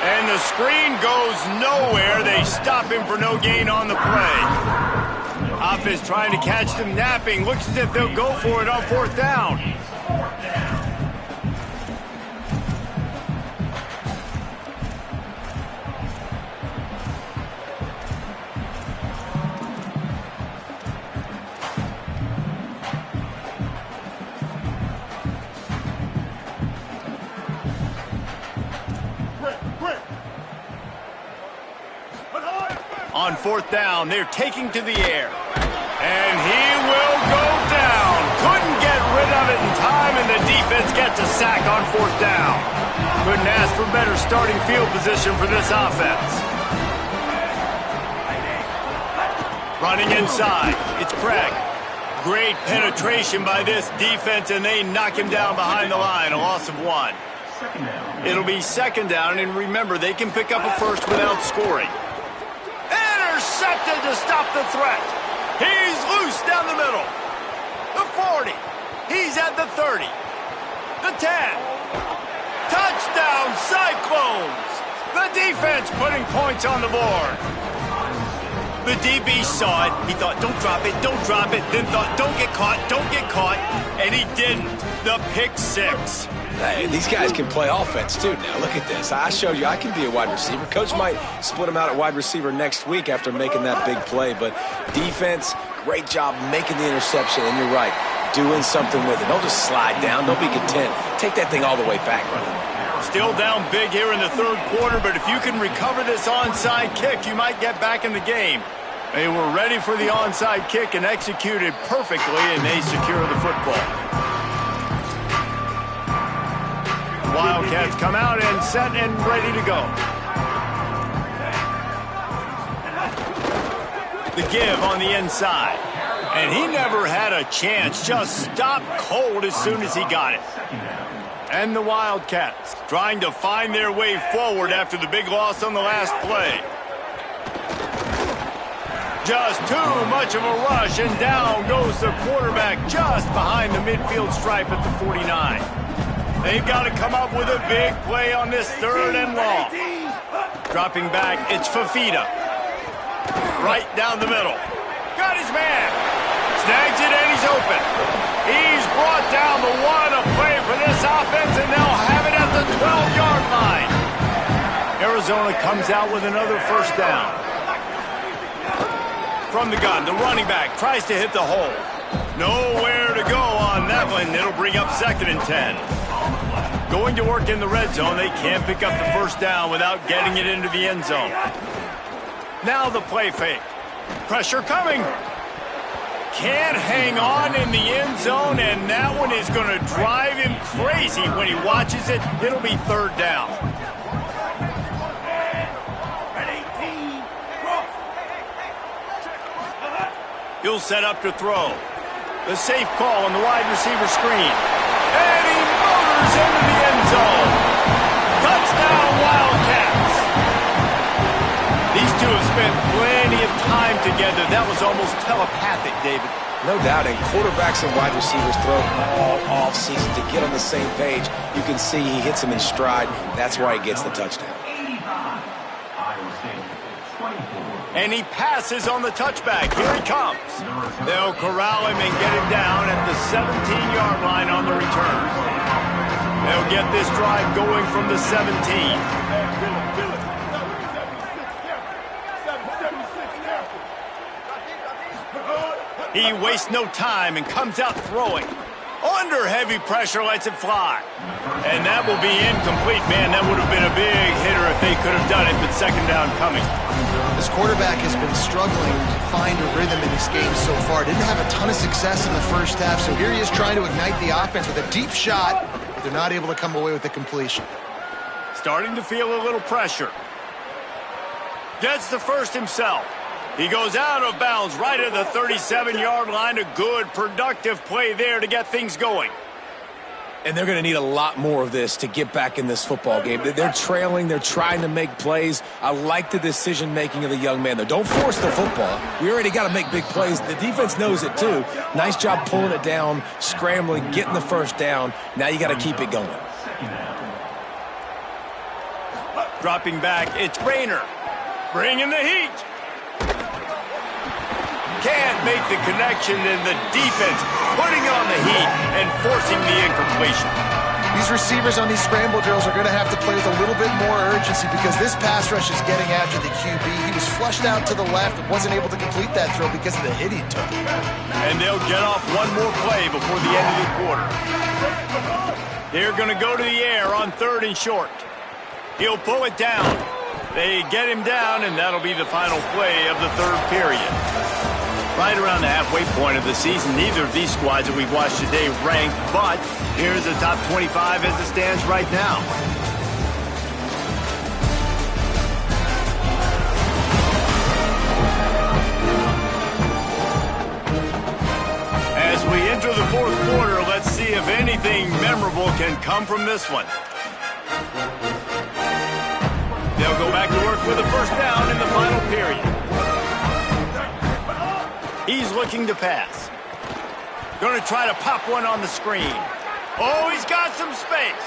And the screen goes nowhere. They stop him for no gain on the play. Offense trying to catch them napping. Looks as if they'll go for it on fourth down. On fourth down, they're taking to the air. And he will go down. Couldn't get rid of it in time, and the defense gets a sack on fourth down. Couldn't ask for better starting field position for this offense. Running inside, it's Craig. Great penetration by this defense, and they knock him down behind the line, a loss of 1. It'll be second down, and remember, they can pick up a first without scoring. Intercepted to stop the threat. He's loose down the middle. The 40. He's at the 30. The 10. Touchdown, Cyclones. The defense putting points on the board. The DB saw it. He thought, don't drop it, don't drop it. Then thought, don't get caught, don't get caught. And he didn't. The pick six. Hey, these guys can play offense, too. Now, look at this. I showed you I can be a wide receiver. Coach might split him out at wide receiver next week after making that big play. But defense, great job making the interception. And you're right, doing something with it. Don't just slide down. Don't be content. Take that thing all the way back, brother. Still down big here in the third quarter, but if you can recover this onside kick, you might get back in the game. They were ready for the onside kick and executed perfectly, and they secure the football. Wildcats come out and set and ready to go. The give on the inside. And he never had a chance. Just stopped cold as soon as he got it. And the Wildcats trying to find their way forward after the big loss on the last play. Just too much of a rush, and down goes the quarterback just behind the midfield stripe at the 49. They've got to come up with a big play on this third and long. Dropping back, it's Fafita. Right down the middle. Got his man. Snags it, and he's open. He's brought down the one a play for this offense, and they'll have it at the 12-yard line. Arizona comes out with another first down. From the gun, the running back tries to hit the hole. Nowhere to go on that one. It'll bring up 2nd and 10. Going to work in the red zone, they can't pick up the first down without getting it into the end zone. Now the play fake. Pressure coming. Can't hang on in the end zone, and that one is going to drive him crazy when he watches it. It'll be 3rd down. He'll set up to throw. The safe call on the wide receiver screen. And he motors into the end zone. Touchdown, Wildcats. These two have spent plenty of time together. That was almost telepathic, David. No doubt, and quarterbacks and wide receivers throw all off-season to get on the same page. You can see he hits him in stride. That's why he gets the touchdown. And he passes on the touchback. Here he comes. They'll corral him and get him down at the 17-yard line on the return. They'll get this drive going from the 17. He wastes no time and comes out throwing. Under heavy pressure, lets it fly. And that will be incomplete. Man, that would have been a big hitter if they could have done it, but 2nd down coming. This quarterback has been struggling to find a rhythm in this game so far. Didn't have a ton of success in the first half, so here he is trying to ignite the offense with a deep shot, but they're not able to come away with the completion. Starting to feel a little pressure. Gets the first himself. He goes out of bounds right at the 37-yard line. A good, productive play there to get things going. And they're going to need a lot more of this to get back in this football game. They're trailing. They're trying to make plays. I like the decision-making of the young man, though. Don't force the football. We already got to make big plays. The defense knows it, too. Nice job pulling it down, scrambling, getting the first down. Now you got to keep it going. Dropping back, it's Rayner. Bringing the heat. Can't make the connection, and the defense putting on the heat and forcing the incompletion. These receivers on these scramble drills are going to have to play with a little bit more urgency because this pass rush is getting after the QB. He was flushed out to the left and wasn't able to complete that throw because of the hit he took. And they'll get off one more play before the end of the quarter. They're going to go to the air on 3rd and short. He'll pull it down. They get him down, and that'll be the final play of the 3rd period. Right around the halfway point of the season, neither of these squads that we've watched today ranked, but here's the top 25 as it stands right now. As we enter the 4th quarter, let's see if anything memorable can come from this one. They'll go back to work with a first down in the final period. He's looking to pass. Going to try to pop one on the screen. Oh, he's got some space.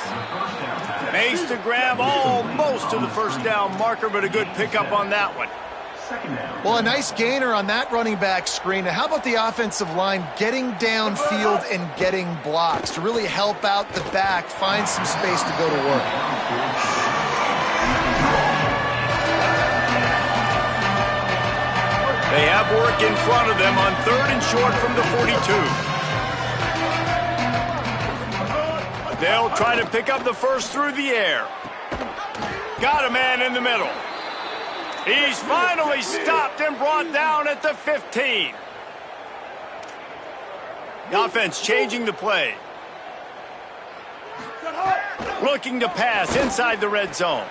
Makes the grab almost to the first down marker, but a good pickup on that one. Second down. Well, a nice gainer on that running back screen. Now, how about the offensive line getting downfield and getting blocks to really help out the back, find some space to go to work? They have work in front of them on 3rd and short from the 42. They'll try to pick up the first through the air. Got a man in the middle. He's finally stopped and brought down at the 15. The offense changing the play. Looking to pass inside the red zone.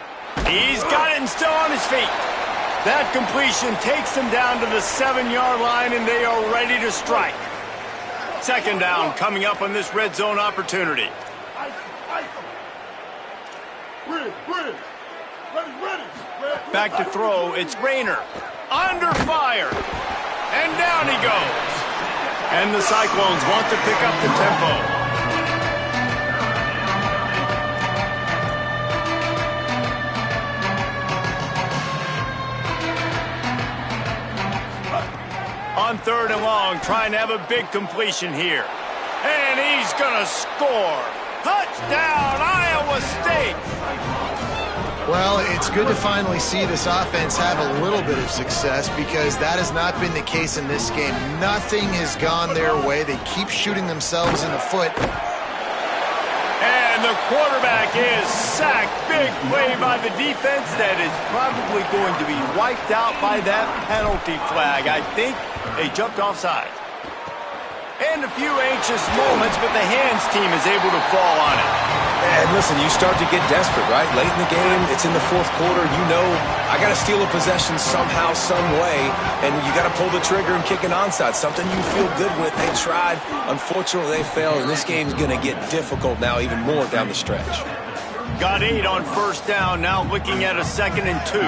He's got it and still on his feet. That completion takes them down to the 7-yard line, and they are ready to strike. Second down coming up on this red zone opportunity. Back to throw, it's Rayner. Under fire. And down he goes. And the Cyclones want to pick up the tempo. On 3rd and long, trying to have a big completion here. And he's going to score. Touchdown, Iowa State! Well, it's good to finally see this offense have a little bit of success because that has not been the case in this game. Nothing has gone their way. They keep shooting themselves in the foot. And the quarterback is sacked. Big play by the defense that is probably going to be wiped out by that penalty flag. I think they jumped offside. And a few anxious moments, but the hands team is able to fall on it. And listen, you start to get desperate, right? Late in the game, it's in the 4th quarter. You know, I got to steal a possession somehow, some way, and you got to pull the trigger and kick an onside, something you feel good with. They tried. Unfortunately, they failed, and this game's going to get difficult now even more down the stretch. Got 8 on 1st down, now looking at a 2nd and 2.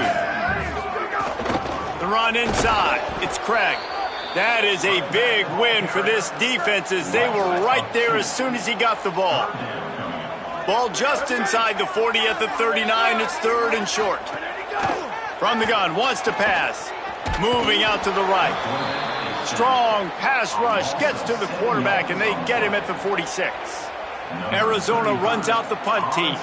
The run inside. It's Craig. That is a big win for this defense as they were right there as soon as he got the ball. Ball just inside the 40 at the 39. It's 3rd and short. From the gun, wants to pass. Moving out to the right. Strong pass rush, gets to the quarterback, and they get him at the 46. Arizona runs out the punt team.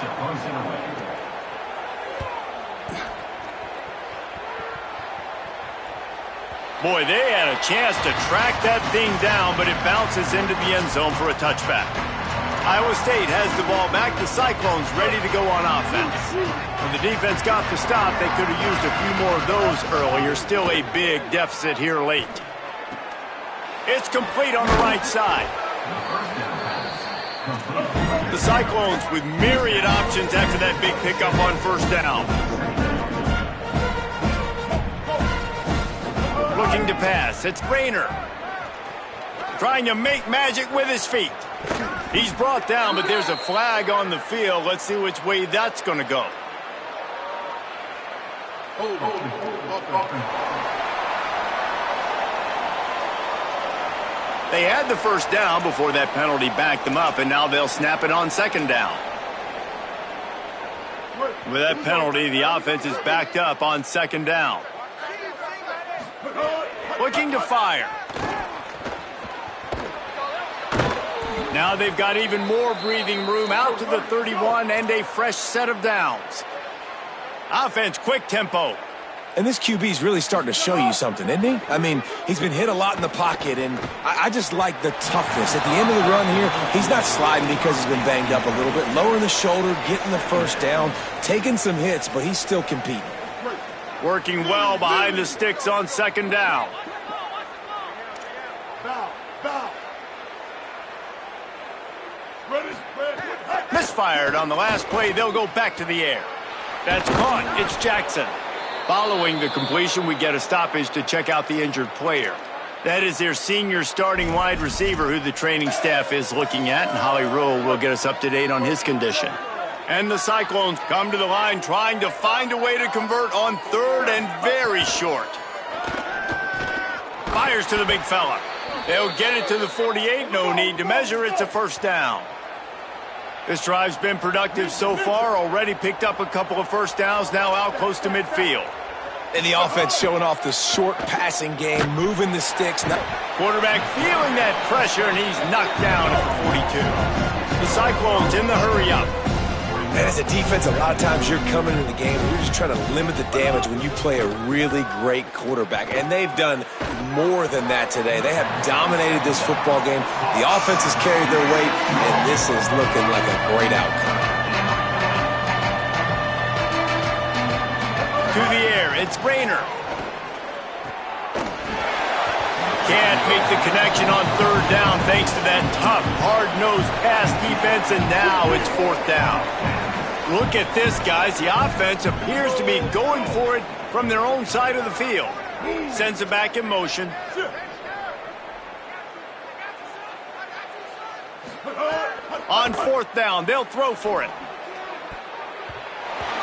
Boy, they had a chance to track that thing down, but it bounces into the end zone for a touchback. Iowa State has the ball back. The Cyclones ready to go on offense. When the defense got the stop, they could have used a few more of those earlier. Still a big deficit here late. It's complete on the right side. The Cyclones with myriad options after that big pickup on 1st down. Looking to pass. It's Rayner. Trying to make magic with his feet. He's brought down, but there's a flag on the field. Let's see which way that's going to go. They had the 1st down before that penalty backed them up, and now they'll snap it on 2nd down. With that penalty, the offense is backed up on 2nd down. Looking to fire. Now they've got even more breathing room out to the 31 and a fresh set of downs. Offense, quick tempo. And this QB's really starting to show you something, isn't he? I mean, he's been hit a lot in the pocket, and I just like the toughness. At the end of the run here, he's not sliding because he's been banged up a little bit. Lowering the shoulder, getting the 1st down, taking some hits, but he's still competing. Working well behind the sticks on 2nd down. Misfired on the last play. They'll go back to the air. That's caught. It's Jackson. Following the completion, we get a stoppage to check out the injured player. That is their senior starting wide receiver who the training staff is looking at, and Holly Rowe will get us up to date on his condition. And the Cyclones come to the line trying to find a way to convert on 3rd and very short. Fires to the big fella. They'll get it to the 48. No need to measure. It's a 1st down. This drive's been productive so far. Already picked up a couple of 1st downs. Now out close to midfield. And the offense showing off the short passing game, moving the sticks. Quarterback feeling that pressure, and he's knocked down at the 42. The Cyclones in the hurry up. And as a defense, a lot of times you're coming into the game and you're just trying to limit the damage when you play a really great quarterback. And they've done more than that today. They have dominated this football game. The offense has carried their weight, and this is looking like a great outcome. To the air, it's Rayner. Can't make the connection on third down thanks to that tough, hard-nosed pass defense, and now it's fourth down. Look at this, guys. The offense appears to be going for it from their own side of the field. Sends it back in motion. On fourth down, they'll throw for it.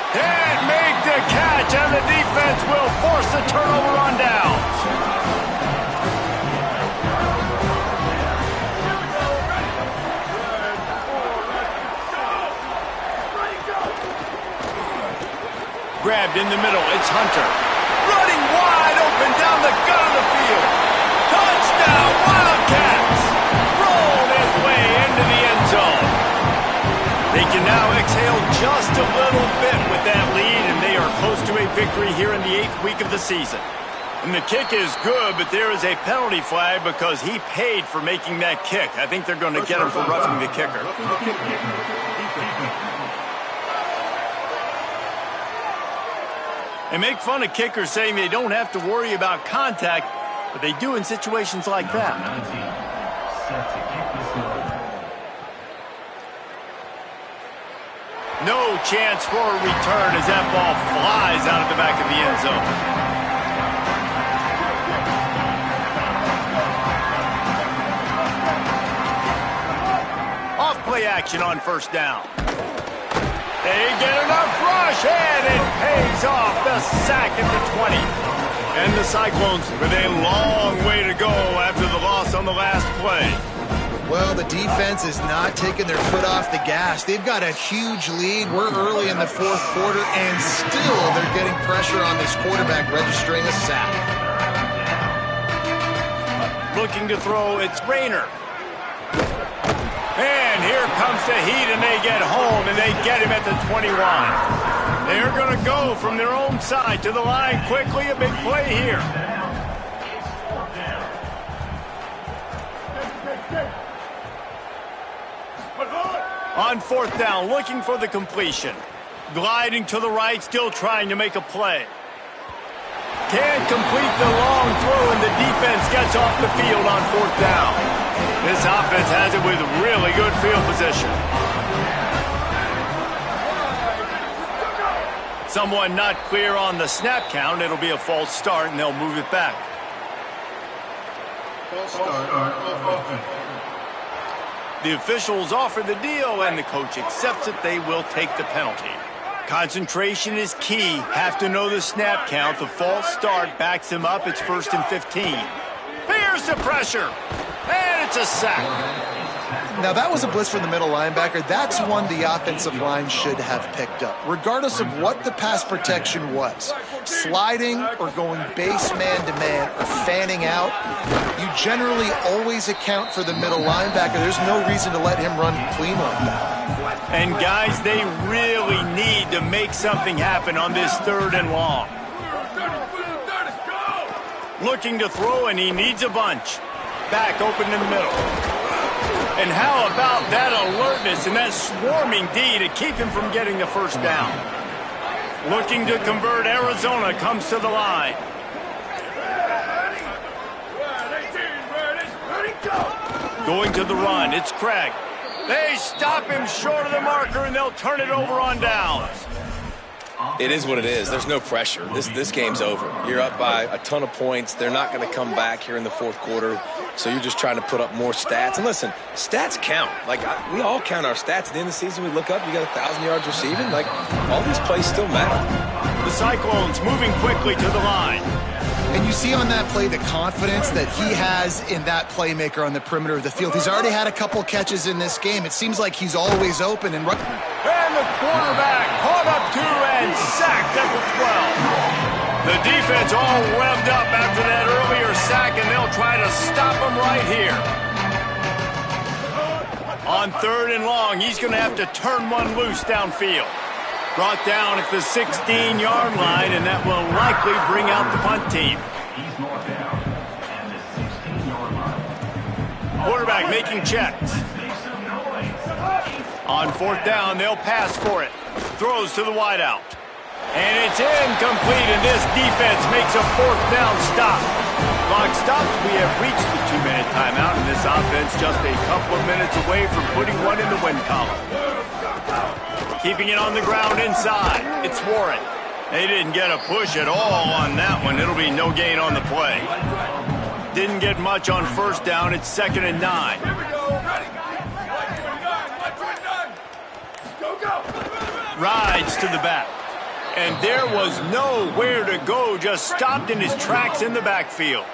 And make the catch, and the defense will force the turnover on downs. Grabbed in the middle, it's Hunter. Running wide open down the gut of the field. Touchdown, Wildcats! Rolled his way into the end zone. They can now exhale just a little bit with that lead, and they are close to a victory here in the 8th week of the season. And the kick is good, but there is a penalty flag because he paid for making that kick. I think they're going to get him for roughing the kicker. They make fun of kickers saying they don't have to worry about contact, but they do in situations like that. No chance for a return as that ball flies out of the back of the end zone. Off play action on first down. They get enough rush, and it pays off. The sack at the 20. And the Cyclones with a long way to go after the loss on the last play. Well, the defense is not taking their foot off the gas. They've got a huge lead. We're early in the fourth quarter, and still they're getting pressure on this quarterback, registering a sack. Looking to throw, it's Rayner. And here comes the heat, and they get home, and they get him at the 21. They're going to go from their own side to the line quickly. A big play here. On fourth down, looking for the completion. Gliding to the right, still trying to make a play. Can't complete the long throw, and the defense gets off the field on fourth down. This offense has it with really good field position. Someone not clear on the snap count. It'll be a false start, and they'll move it back. False start. The officials offer the deal, and the coach accepts it. They will take the penalty. Concentration is key. Have to know the snap count. The false start backs him up. It's 1st and 15. Here's the pressure. And it's a sack. Now, that was a blitz from the middle linebacker. That's one the offensive line should have picked up, regardless of what the pass protection was. Sliding or going base man-to-man or fanning out, you generally always account for the middle linebacker. There's no reason to let him run clean like that. And, guys, they really need to make something happen on this 3rd and long. Looking to throw, and he needs a bunch. Back open in the middle. And how about that alertness and that swarming D to keep him from getting the first down? Looking to convert, Arizona comes to the line. Going to the run, it's Craig. They stop him short of the marker, and they'll turn it over on downs. It is what it is. There's no pressure. This game's over. You're up by a ton of points. They're not going to come back here in the fourth quarter, so you're just trying to put up more stats. And listen, stats count. Like, we all count our stats. At the end of the season, we look up, you got 1,000 yards receiving. Like, all these plays still matter. The Cyclones moving quickly to the line. And you see on that play the confidence that he has in that playmaker on the perimeter of the field. He's already had a couple catches in this game. It seems like he's always open. And the quarterback caught up to and sacked at the 12. The defense all revved up after that earlier sack, and they'll try to stop him right here. On 3rd and long, he's going to have to turn one loose downfield. Brought down at the 16-yard line, and that will likely bring out the punt team. He's marked down at the 16-yard line. Quarterback making checks. On 4th down, they'll pass for it. Throws to the wideout. And it's incomplete, and this defense makes a 4th down stop. Clock stops. We have reached the 2-minute timeout, and this offense just a couple of minutes away from putting one in the win column. Keeping it on the ground inside. It's Warren. They didn't get a push at all on that one. It'll be no gain on the play. Didn't get much on 1st down. It's 2nd and 9. Rides to the back. And there was nowhere to go, just stopped in his tracks in the backfield.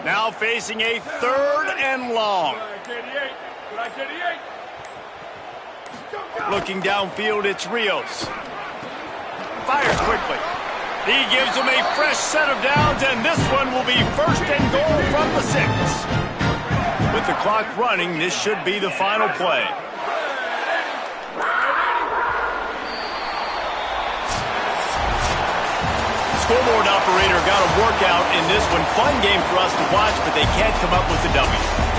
Now facing a 3rd and long. Looking downfield, it's Rios. Fires quickly. He gives him a fresh set of downs, and this one will be 1st and goal from the 6. With the clock running, this should be the final play. Scoreboard operator got a workout in this one. Fun game for us to watch, but they can't come up with the W.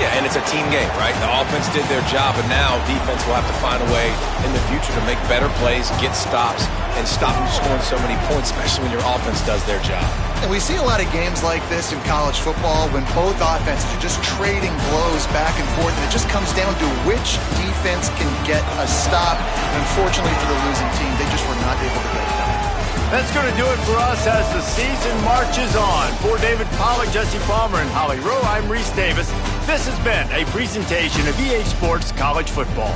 Yeah, and it's a team game, right? The offense did their job, and now defense will have to find a way in the future to make better plays, get stops, and stop them scoring so many points, especially when your offense does their job. And we see a lot of games like this in college football when both offenses are just trading blows back and forth, and it just comes down to which defense can get a stop. And unfortunately for the losing team, they just were not able to get it done. That's going to do it for us as the season marches on. For David Pollack, Jesse Palmer, and Holly Rowe, I'm Reese Davis. This has been a presentation of EA Sports College Football.